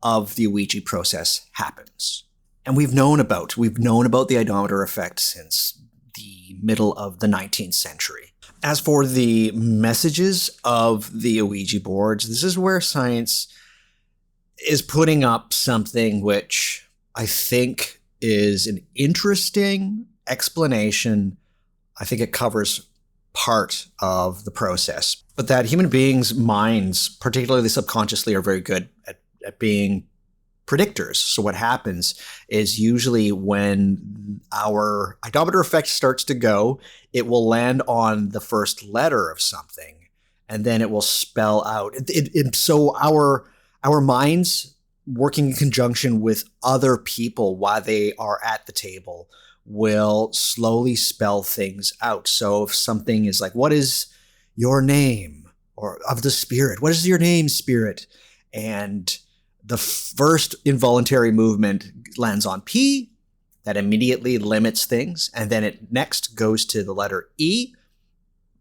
of the Ouija process happens. And we've known about the odometer effect since the middle of the 19th century. As for the messages of the Ouija boards, this is where science is putting up something which I think is an interesting explanation. I think it covers part of the process, but that human beings' minds, particularly subconsciously, are very good at being predictors. So what happens is usually when our odometer effect starts to go, it will land on the first letter of something, and then it will spell out. So our minds, working in conjunction with other people while they are at the table, will slowly spell things out. So if something is like, what is your name? Or of the spirit, what is your name, spirit? And the first involuntary movement lands on P. That immediately limits things. And then it next goes to the letter E.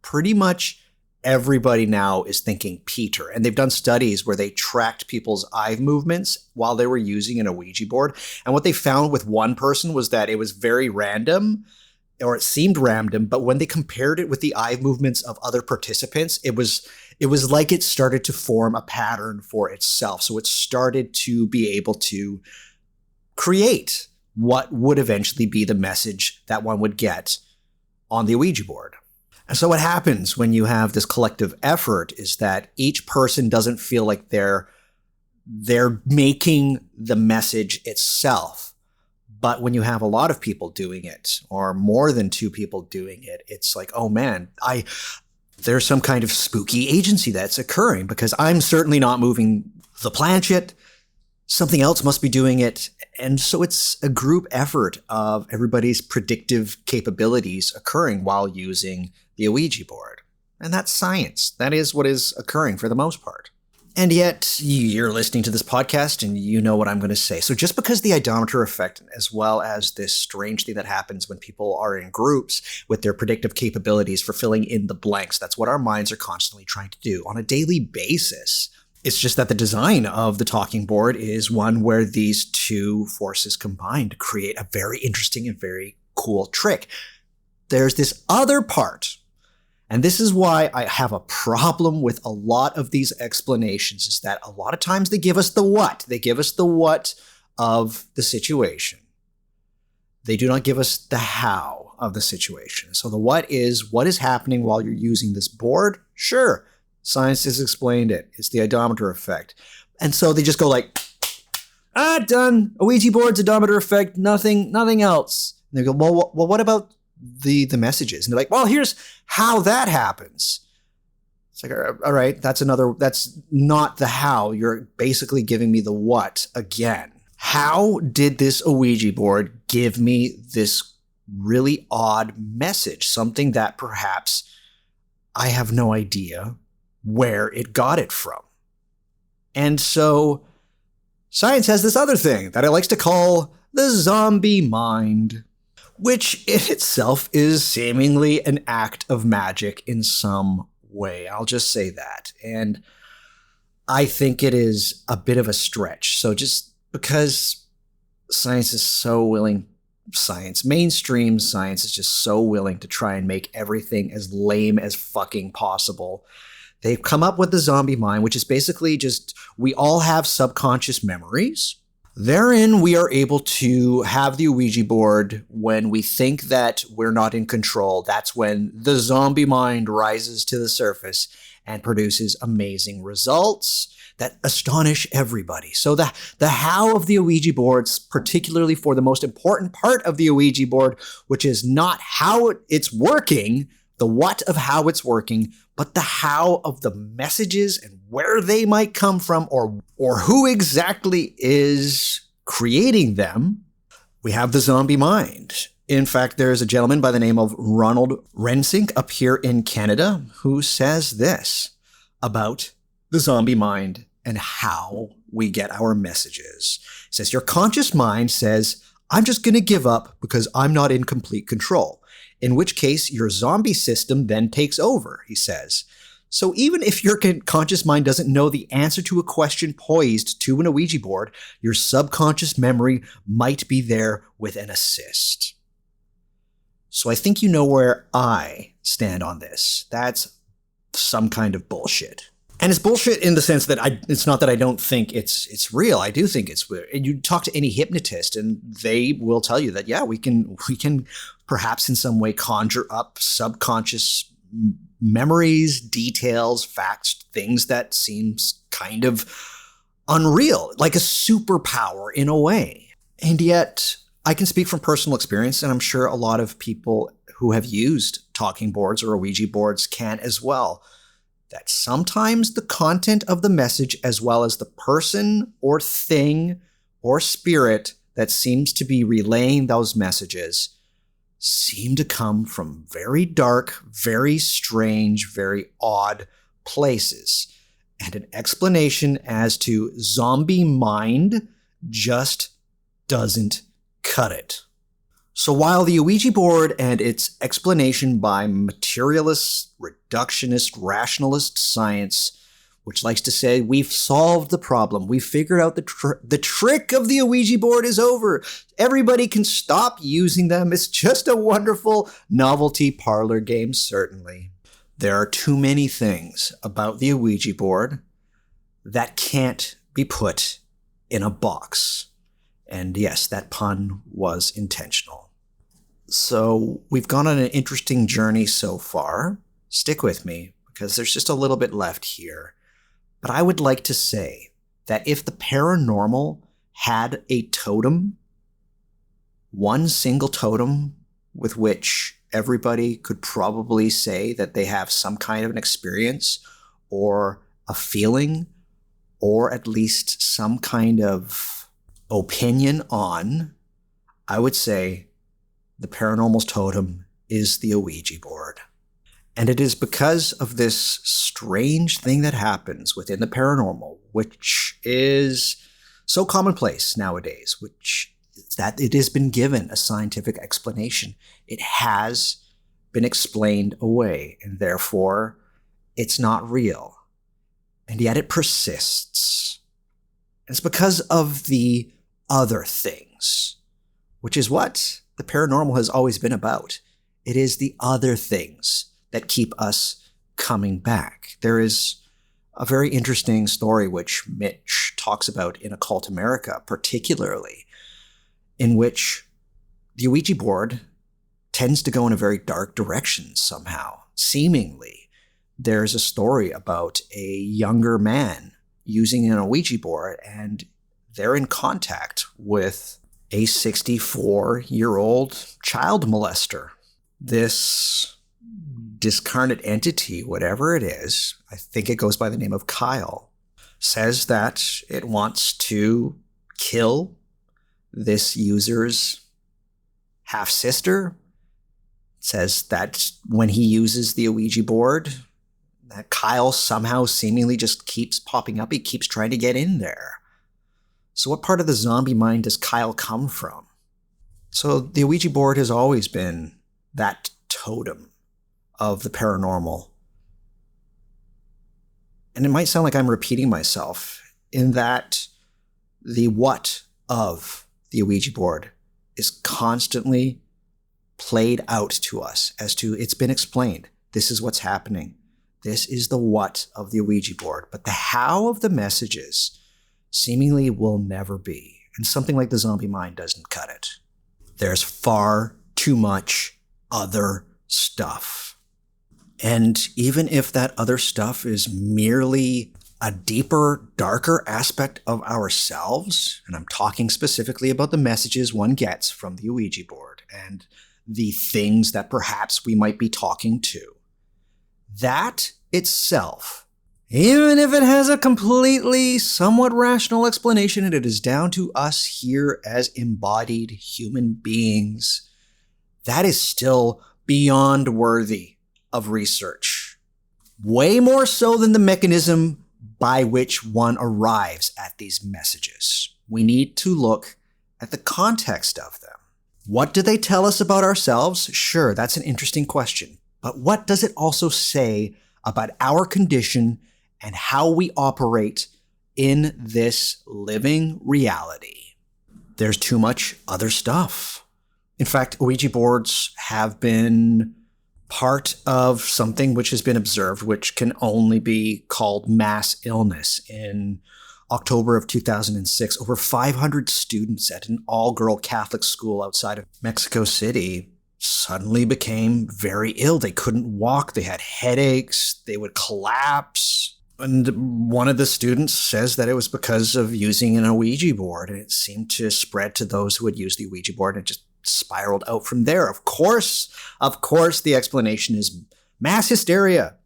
Pretty much everybody now is thinking Peter. And they've done studies where they tracked people's eye movements while they were using an Ouija board. And what they found with one person was that it was very random, or it seemed random, but when they compared it with the eye movements of other participants, it was like it started to form a pattern for itself. So it started to be able to create what would eventually be the message that one would get on the Ouija board. And so what happens when you have this collective effort is that each person doesn't feel like they're making the message itself. But when you have a lot of people doing it, or more than two people doing it, it's like, oh man, there's some kind of spooky agency that's occurring because I'm certainly not moving the planchette. Something else must be doing it. And so it's a group effort of everybody's predictive capabilities occurring while using the Ouija board. And that's science. That is what is occurring for the most part. And yet, you're listening to this podcast and you know what I'm going to say. So just because the odometer effect, as well as this strange thing that happens when people are in groups with their predictive capabilities for filling in the blanks, that's what our minds are constantly trying to do on a daily basis. It's just that the design of the talking board is one where these two forces combine to create a very interesting and very cool trick. There's this other part. And this is why I have a problem with a lot of these explanations, is that a lot of times they give us the what. They give us the what of the situation. They do not give us the how of the situation. So the what is happening while you're using this board? Sure, science has explained it. It's the odometer effect. And so they just go like, done. Ouija board's odometer effect, nothing else. And they go, well, what about the messages? And they're like, well, here's how that happens. It's like, all right, that's not the how. You're basically giving me the what again. How did this Ouija board give me this really odd message? Something that perhaps I have no idea where it got it from. And so science has this other thing that it likes to call the zombie mind, which in itself is seemingly an act of magic in some way. I'll just say that. And I think it is a bit of a stretch. So just because science is so willing, mainstream science is just so willing to try and make everything as lame as fucking possible, they've come up with the zombie mind, which is basically just, we all have subconscious memories. Therein, we are able to have the Ouija board when we think that we're not in control. That's when the zombie mind rises to the surface and produces amazing results that astonish everybody. So the how of the Ouija boards, particularly for the most important part of the Ouija board, which is not how it's working, the what of how it's working, but the how of the messages and where they might come from, or who exactly is creating them. We have the zombie mind. In fact, there's a gentleman by the name of Ronald Rensink up here in Canada who says this about the zombie mind and how we get our messages. He says, your conscious mind says, I'm just going to give up because I'm not in complete control. In which case, your zombie system then takes over, he says. So even if your conscious mind doesn't know the answer to a question posed to an Ouija board, your subconscious memory might be there with an assist. So I think you know where I stand on this. That's some kind of bullshit. And it's bullshit in the sense that it's not that I don't think it's real. I do think it's weird. And you talk to any hypnotist and they will tell you that, yeah, we can perhaps in some way conjure up subconscious memories, details, facts, things that seems kind of unreal, like a superpower in a way. And yet I can speak from personal experience, and I'm sure a lot of people who have used talking boards or Ouija boards can as well, that sometimes the content of the message as well as the person or thing or spirit that seems to be relaying those messages seem to come from very dark, very strange, very odd places. And an explanation as to zombie mind just doesn't cut it. So while the Ouija board and its explanation by materialist, reductionist, rationalist science, which likes to say we've solved the problem, we've figured out the trick of the Ouija board is over, everybody can stop using them, it's just a wonderful novelty parlor game, certainly. There are too many things about the Ouija board that can't be put in a box. And yes, that pun was intentional. So we've gone on an interesting journey so far. Stick with me, because there's just a little bit left here. But I would like to say that if the paranormal had a totem, one single totem with which everybody could probably say that they have some kind of an experience or a feeling or at least some kind of opinion on, I would say the paranormal's totem is the Ouija board. And it is because of this strange thing that happens within the paranormal, which is so commonplace nowadays, which is that it has been given a scientific explanation. It has been explained away, and therefore it's not real. And yet it persists. And it's because of the other things, which is what the paranormal has always been about. It is the other things that keep us coming back. There is a very interesting story which Mitch talks about in Occult America, particularly, in which the Ouija board tends to go in a very dark direction somehow, seemingly. There's a story about a younger man using an Ouija board, and they're in contact with a 64-year-old child molester. This discarnate entity, whatever it is, I think it goes by the name of Kyle, says that it wants to kill this user's half-sister. It says that when he uses the Ouija board, that Kyle somehow seemingly just keeps popping up. He keeps trying to get in there. So what part of the zombie mind does Kyle come from? So the Ouija board has always been that totem of the paranormal. And it might sound like I'm repeating myself in that the what of the Ouija board is constantly played out to us as to it's been explained. This is what's happening. This is the what of the Ouija board. But the how of the messages seemingly will never be. And something like the zombie mind doesn't cut it. There's far too much other stuff. And even if that other stuff is merely a deeper, darker aspect of ourselves, and I'm talking specifically about the messages one gets from the Ouija board and the things that perhaps we might be talking to, that itself, even if it has a completely somewhat rational explanation and it is down to us here as embodied human beings, that is still beyond worthy of research. Way more so than the mechanism by which one arrives at these messages. We need to look at the context of them. What do they tell us about ourselves? Sure, that's an interesting question. But what does it also say about our condition and how we operate in this living reality? There's too much other stuff. In fact, Ouija boards have been part of something which has been observed, which can only be called mass illness. In October of 2006, over 500 students at an all-girl Catholic school outside of Mexico City suddenly became very ill. They couldn't walk. They had headaches. They would collapse. And one of the students says that it was because of using an Ouija board, and it seemed to spread to those who had used the Ouija board, and it just spiraled out from there. Of course, the explanation is mass hysteria.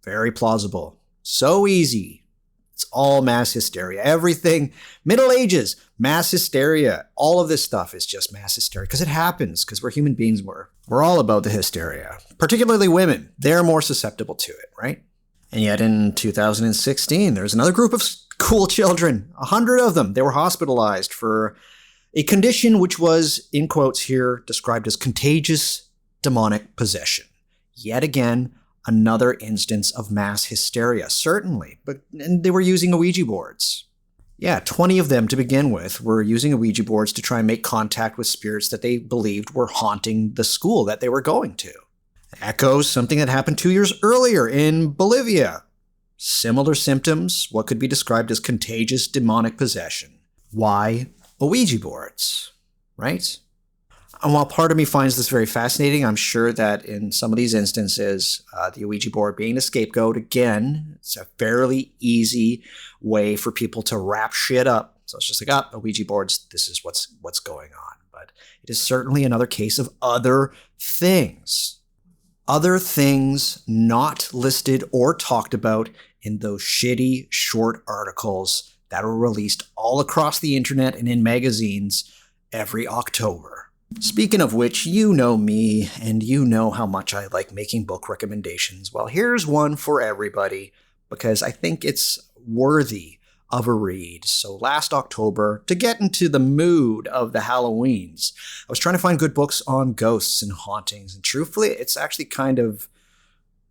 Very plausible. So easy. It's all mass hysteria. Everything, Middle Ages, mass hysteria. All of this stuff is just mass hysteria because it happens, because we're human beings. We're all about the hysteria. Particularly women. They're more susceptible to it, right? And yet in 2016, there's another group of school children, 100 of them. They were hospitalized for a condition which was, in quotes here, described as contagious demonic possession. Yet again, another instance of mass hysteria, certainly. And they were using Ouija boards. Yeah, 20 of them to begin with were using Ouija boards to try and make contact with spirits that they believed were haunting the school that they were going to. Echoes something that happened 2 years earlier in Bolivia. Similar symptoms, what could be described as contagious demonic possession. Why Ouija boards, right? And while part of me finds this very fascinating, I'm sure that in some of these instances, the Ouija board being a scapegoat, again, it's a fairly easy way for people to wrap shit up. So it's just like, Ouija boards, this is what's going on. But it is certainly another case of other things. Other things not listed or talked about in those shitty short articles that were released all across the internet and in magazines every October. Speaking of which, you know me, and you know how much I like making book recommendations. Well, here's one for everybody, because I think it's worthy of a read. So last October, to get into the mood of the Halloweens, I was trying to find good books on ghosts and hauntings, and truthfully, it's actually kind of,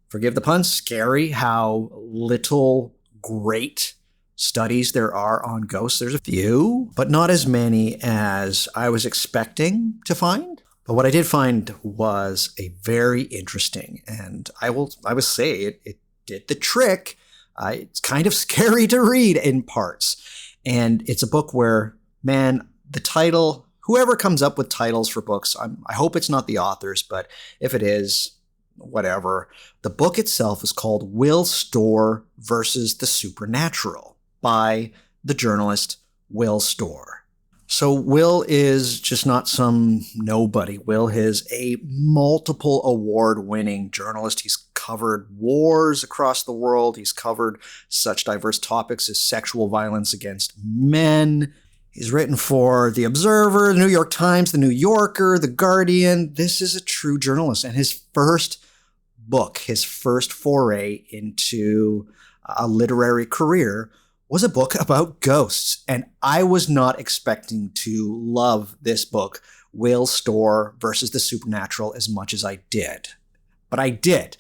forgive the pun, scary how little great studies there are on ghosts. There's a few, but not as many as I was expecting to find. But what I did find was a very interesting, and I will say it did the trick. It's kind of scary to read in parts. And it's a book where, man, the title, whoever comes up with titles for books, I hope it's not the authors, but if it is, whatever. The book itself is called Will Storr versus the Supernatural, by the journalist Will Storr. So Will is just not some nobody. Will is a multiple award-winning journalist. He's covered wars across the world. He's covered such diverse topics as sexual violence against men. He's written for The Observer, The New York Times, The New Yorker, The Guardian. This is a true journalist. And his first book, his first foray into a literary career, was a book about ghosts. And I was not expecting to love this book, Will Storr versus the Supernatural, as much as I did. But I did.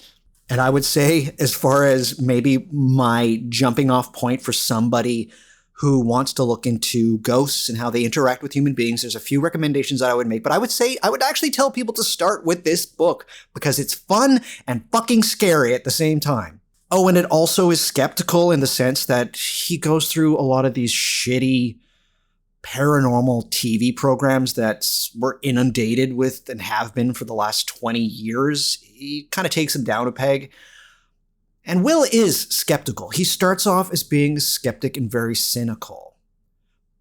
And I would say, as far as maybe my jumping off point for somebody who wants to look into ghosts and how they interact with human beings, there's a few recommendations that I would make. But I would actually tell people to start with this book because it's fun and fucking scary at the same time. Oh, and it also is skeptical in the sense that he goes through a lot of these shitty paranormal TV programs that we're inundated with and have been for the last 20 years. He kind of takes them down a peg. And Will is skeptical. He starts off as being a skeptic and very cynical.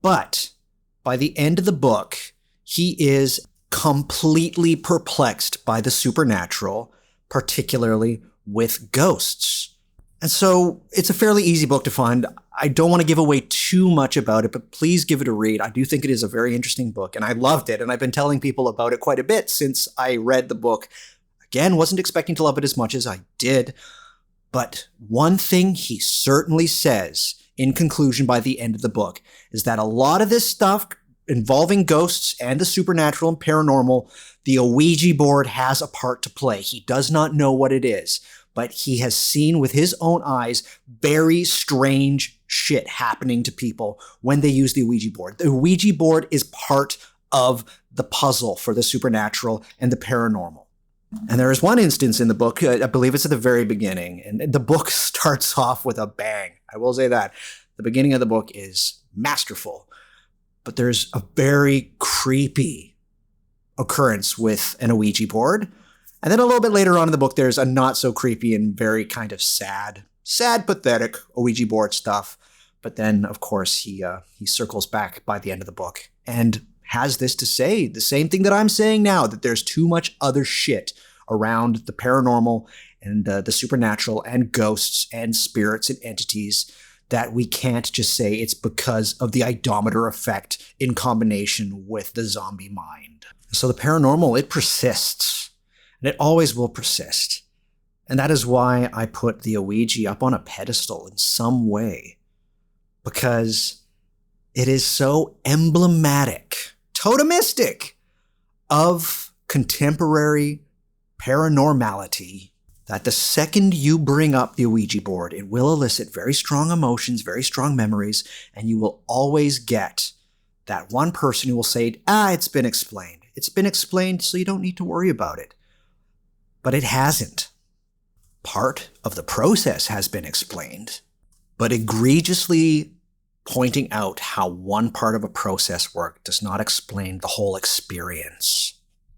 But by the end of the book, he is completely perplexed by the supernatural, particularly with ghosts. And so it's a fairly easy book to find. I don't want to give away too much about it, but please give it a read. I do think it is a very interesting book, and I loved it, and I've been telling people about it quite a bit since I read the book. Again, wasn't expecting to love it as much as I did, but one thing he certainly says in conclusion by the end of the book is that a lot of this stuff involving ghosts and the supernatural and paranormal, the Ouija board has a part to play. He does not know what it is, but he has seen with his own eyes very strange shit happening to people when they use the Ouija board. The Ouija board is part of the puzzle for the supernatural and the paranormal. And there is one instance in the book, I believe it's at the very beginning, and the book starts off with a bang. I will say that. The beginning of the book is masterful, but there's a very creepy occurrence with an Ouija board. And then a little bit later on in the book, there's a not so creepy and very kind of sad, pathetic Ouija board stuff. But then, of course, he circles back by the end of the book and has this to say, the same thing that I'm saying now, that there's too much other shit around the paranormal and the supernatural and ghosts and spirits and entities that we can't just say it's because of the eidometer effect in combination with the zombie mind. So the paranormal, it persists, and it always will persist. And that is why I put the Ouija up on a pedestal in some way, because it is so emblematic, totemistic of contemporary paranormality that the second you bring up the Ouija board, it will elicit very strong emotions, very strong memories, and you will always get that one person who will say, it's been explained. It's been explained, so you don't need to worry about it. But it hasn't. Part of the process has been explained, but egregiously pointing out how one part of a process worked does not explain the whole experience.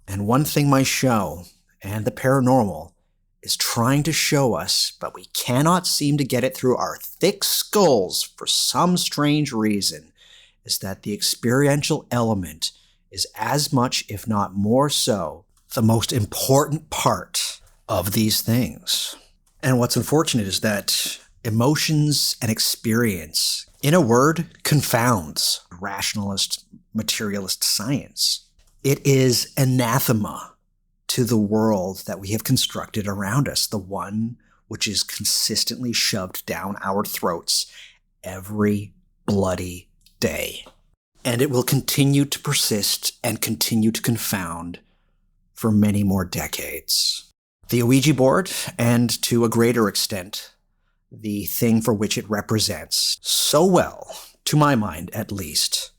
And one thing my show and the paranormal is trying to show us, but we cannot seem to get it through our thick skulls for some strange reason, is that the experiential element is as much, if not more so, the most important part of these things. And what's unfortunate is that emotions and experience, in a word, confounds rationalist, materialist science. It is anathema to the world that we have constructed around us, the one which is consistently shoved down our throats every bloody day. And it will continue to persist and continue to confound for many more decades. The Ouija board, and to a greater extent, the thing for which it represents so well, to my mind at least,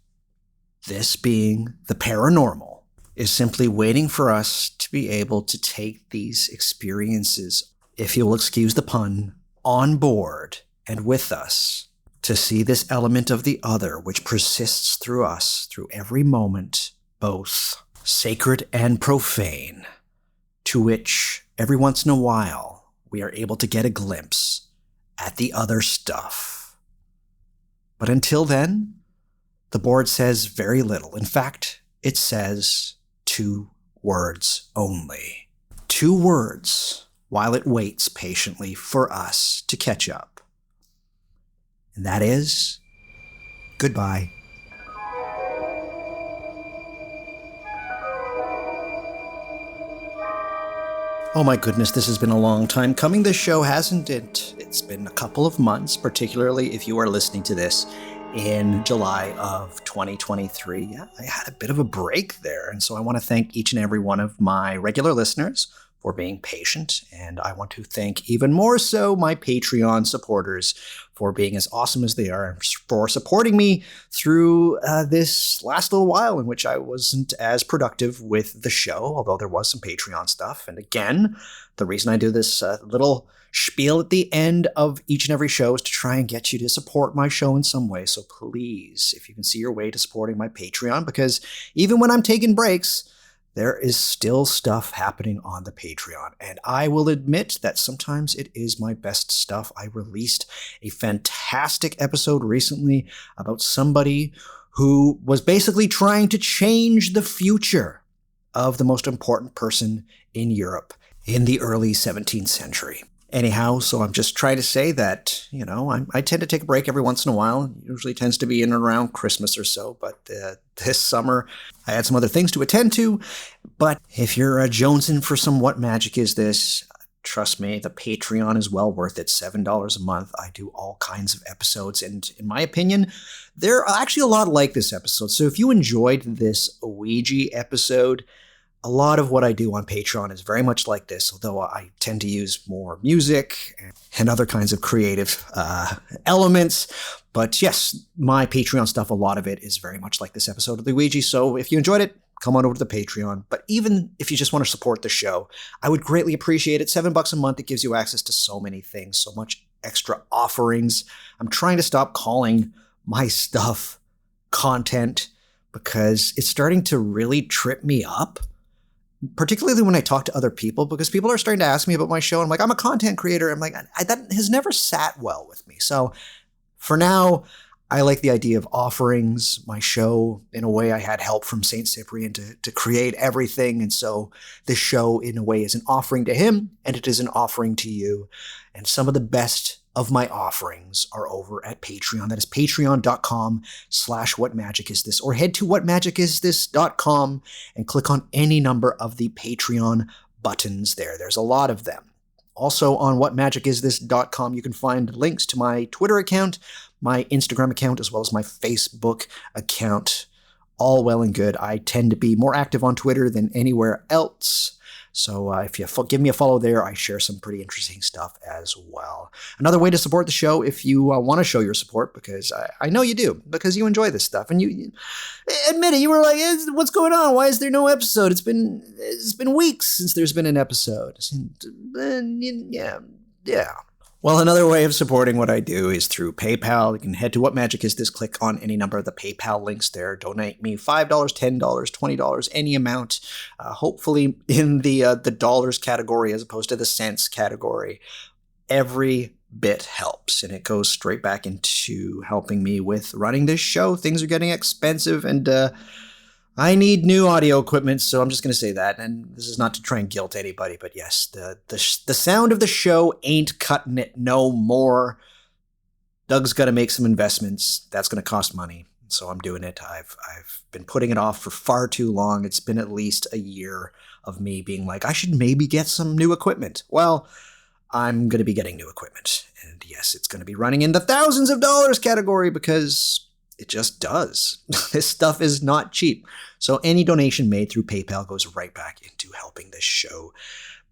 this being the paranormal, is simply waiting for us to be able to take these experiences, if you'll excuse the pun, on board and with us, to see this element of the other which persists through us, through every moment, both sacred and profane, to which every once in a while we are able to get a glimpse at the other stuff. But until then, the board says very little. In fact, it says 2 words only. 2 words while it waits patiently for us to catch up. And that is, goodbye. Oh my goodness, this has been a long time coming. This show, hasn't it? It's been a couple of months, particularly if you are listening to this in July of 2023. Yeah, I had a bit of a break there, and so I want to thank each and every one of my regular listeners for being patient, and I want to thank even more so my Patreon supporters for being as awesome as they are and for supporting me through this last little while in which I wasn't as productive with the show, although there was some Patreon stuff. And again, the reason I do this little spiel at the end of each and every show is to try and get you to support my show in some way. So please, if you can see your way to supporting my Patreon, because even when I'm taking breaks, there is still stuff happening on the Patreon. And I will admit that sometimes it is my best stuff. I released a fantastic episode recently about somebody who was basically trying to change the future of the most important person in Europe in the early 17th century. Anyhow, so I'm just trying to say that, I tend to take a break every once in a while. It usually tends to be in and around Christmas or so, but this summer I had some other things to attend to. But if you're jonesing for some What Magic Is This, trust me, the Patreon is well worth it. $7 a month. I do all kinds of episodes, and in my opinion, they're actually a lot like this episode. So if you enjoyed this Ouija episode, a lot of what I do on Patreon is very much like this, although I tend to use more music and other kinds of creative elements. But yes, my Patreon stuff, a lot of it is very much like this episode of the Ouija. So if you enjoyed it, come on over to the Patreon. But even if you just want to support the show, I would greatly appreciate it. $7 a month, it gives you access to so many things, so much extra offerings. I'm trying to stop calling my stuff content because it's starting to really trip me up, particularly when I talk to other people, because people are starting to ask me about my show. I'm like, I'm a content creator. I'm like, that has never sat well with me. So for now, I like the idea of offerings. My show, in a way, I had help from St. Cyprian to create everything. And so this show, in a way, is an offering to him, and it is an offering to you. And some of the best of my offerings are over at Patreon. That is patreon.com/whatmagicisthis, or head to whatmagicisthis.com and click on any number of the Patreon buttons there. There's a lot of them. Also on whatmagicisthis.com, you can find links to my Twitter account, my Instagram account, as well as my Facebook account. All well and good. I tend to be more active on Twitter than anywhere else. So if you give me a follow there, I share some pretty interesting stuff as well. Another way to support the show, if you want to show your support, because I know you do, because you enjoy this stuff, and you admit it, you were like, what's going on? Why is there no episode? It's been weeks since there's been an episode. Yeah. Well, another way of supporting what I do is through PayPal. You can head to What Magic Is This, click on any number of the PayPal links there. Donate me $5, $10, $20, any amount, hopefully in the dollars category as opposed to the cents category. Every bit helps, and it goes straight back into helping me with running this show. Things are getting expensive, and I need new audio equipment, so I'm just going to say that. And this is not to try and guilt anybody, but yes, the sound of the show ain't cutting it no more. Doug's got to make some investments. That's going to cost money, so I'm doing it. I've been putting it off for far too long. It's been at least a year of me being like, I should maybe get some new equipment. Well, I'm going to be getting new equipment. And yes, it's going to be running in the thousands of dollars category, because it just does. This stuff is not cheap. So any donation made through PayPal goes right back into helping this show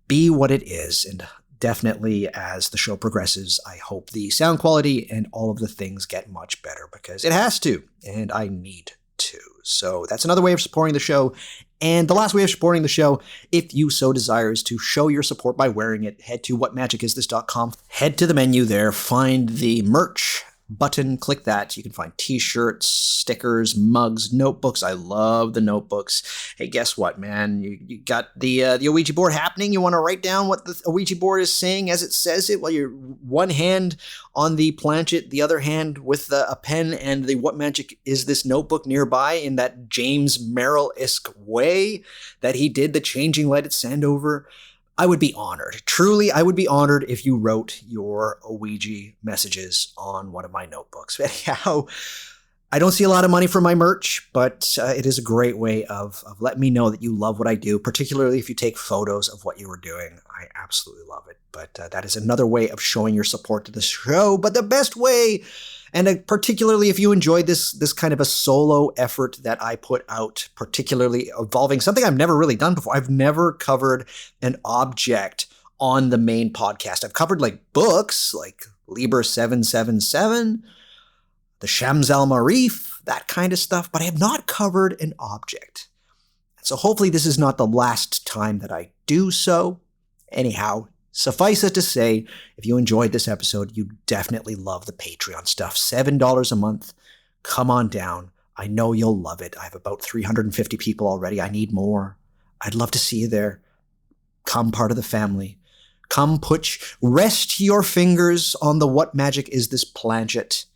be what it is. And definitely as the show progresses, I hope the sound quality and all of the things get much better, because it has to, and I need to. So that's another way of supporting the show. And the last way of supporting the show, if you so desire, is to show your support by wearing it. Head to whatmagicisthis.com. Head to the menu there, find the merch button, click that. You can find t-shirts, stickers, mugs, notebooks. I love the notebooks. Hey, guess what, man? You got the Ouija board happening. You want to write down what the Ouija board is saying as it says it, while you're one hand on the planchet, the other hand with a pen and the What Magic Is This notebook nearby, in that James Merrill-esque way that he did the changing Let It Send over. I would be honored. Truly, I would be honored if you wrote your Ouija messages on one of my notebooks. Anyhow, I don't see a lot of money for my merch, but it is a great way of letting me know that you love what I do, particularly if you take photos of what you were doing. I absolutely love it. But that is another way of showing your support to the show. But the best way, and particularly if you enjoyed this kind of a solo effort that I put out, particularly involving something I've never really done before. I've never covered an object on the main podcast. I've covered like books like Liber 777, the Shams al-Marif, that kind of stuff, but I have not covered an object. So hopefully this is not the last time that I do so. Anyhow, suffice it to say, if you enjoyed this episode, you definitely love the Patreon stuff. $7 a month. Come on down. I know you'll love it. I have about 350 people already. I need more. I'd love to see you there. Come part of the family. Come rest your fingers on the What Magic Is This planchet,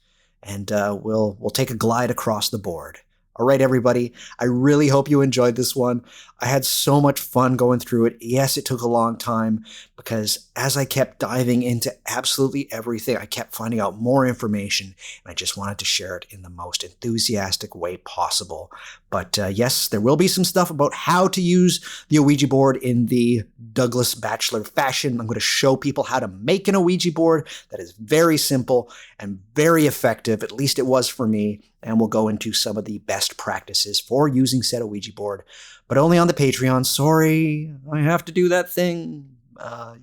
and we'll take a glide across the board. All right, everybody. I really hope you enjoyed this one. I had so much fun going through it. Yes, it took a long time, because as I kept diving into absolutely everything, I kept finding out more information, and I just wanted to share it in the most enthusiastic way possible. But yes, there will be some stuff about how to use the Ouija board in the Douglas Bachelor fashion. I'm going to show people how to make an Ouija board that is very simple and very effective. At least it was for me. And we'll go into some of the best practices for using said Ouija board, but only on the Patreon. Sorry, I have to do that thing.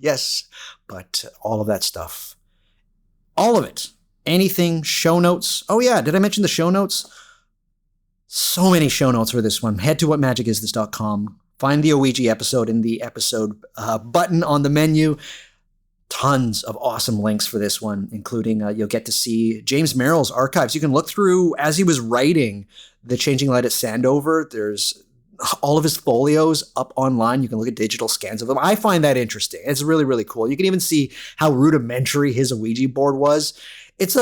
Yes, but all of that stuff, all of it, anything, show notes. Oh yeah, did I mention the show notes? So many show notes for this one. Head to whatmagicisthis.com. Find the Ouija episode in the episode button on the menu. Tons of awesome links for this one, including you'll get to see James Merrill's archives. You can look through as he was writing The Changing Light at Sandover. There's all of his folios up online. You can look at digital scans of them. I find that interesting. It's really, really cool. You can even see how rudimentary his Ouija board was. It's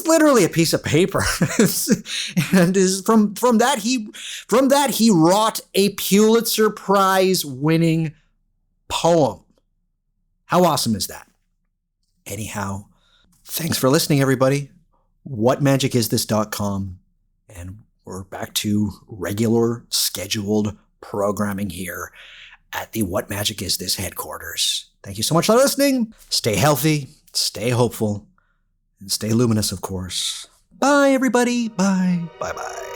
literally a piece of paper. And from that he wrought a Pulitzer Prize winning poem. How awesome is that? Anyhow, thanks for listening, everybody. Whatmagicisthis.com, and we're back to regular scheduled programming here at the What Magic Is This headquarters. Thank you so much for listening. Stay healthy, stay hopeful, and stay luminous, of course. Bye, everybody. Bye. Bye-bye.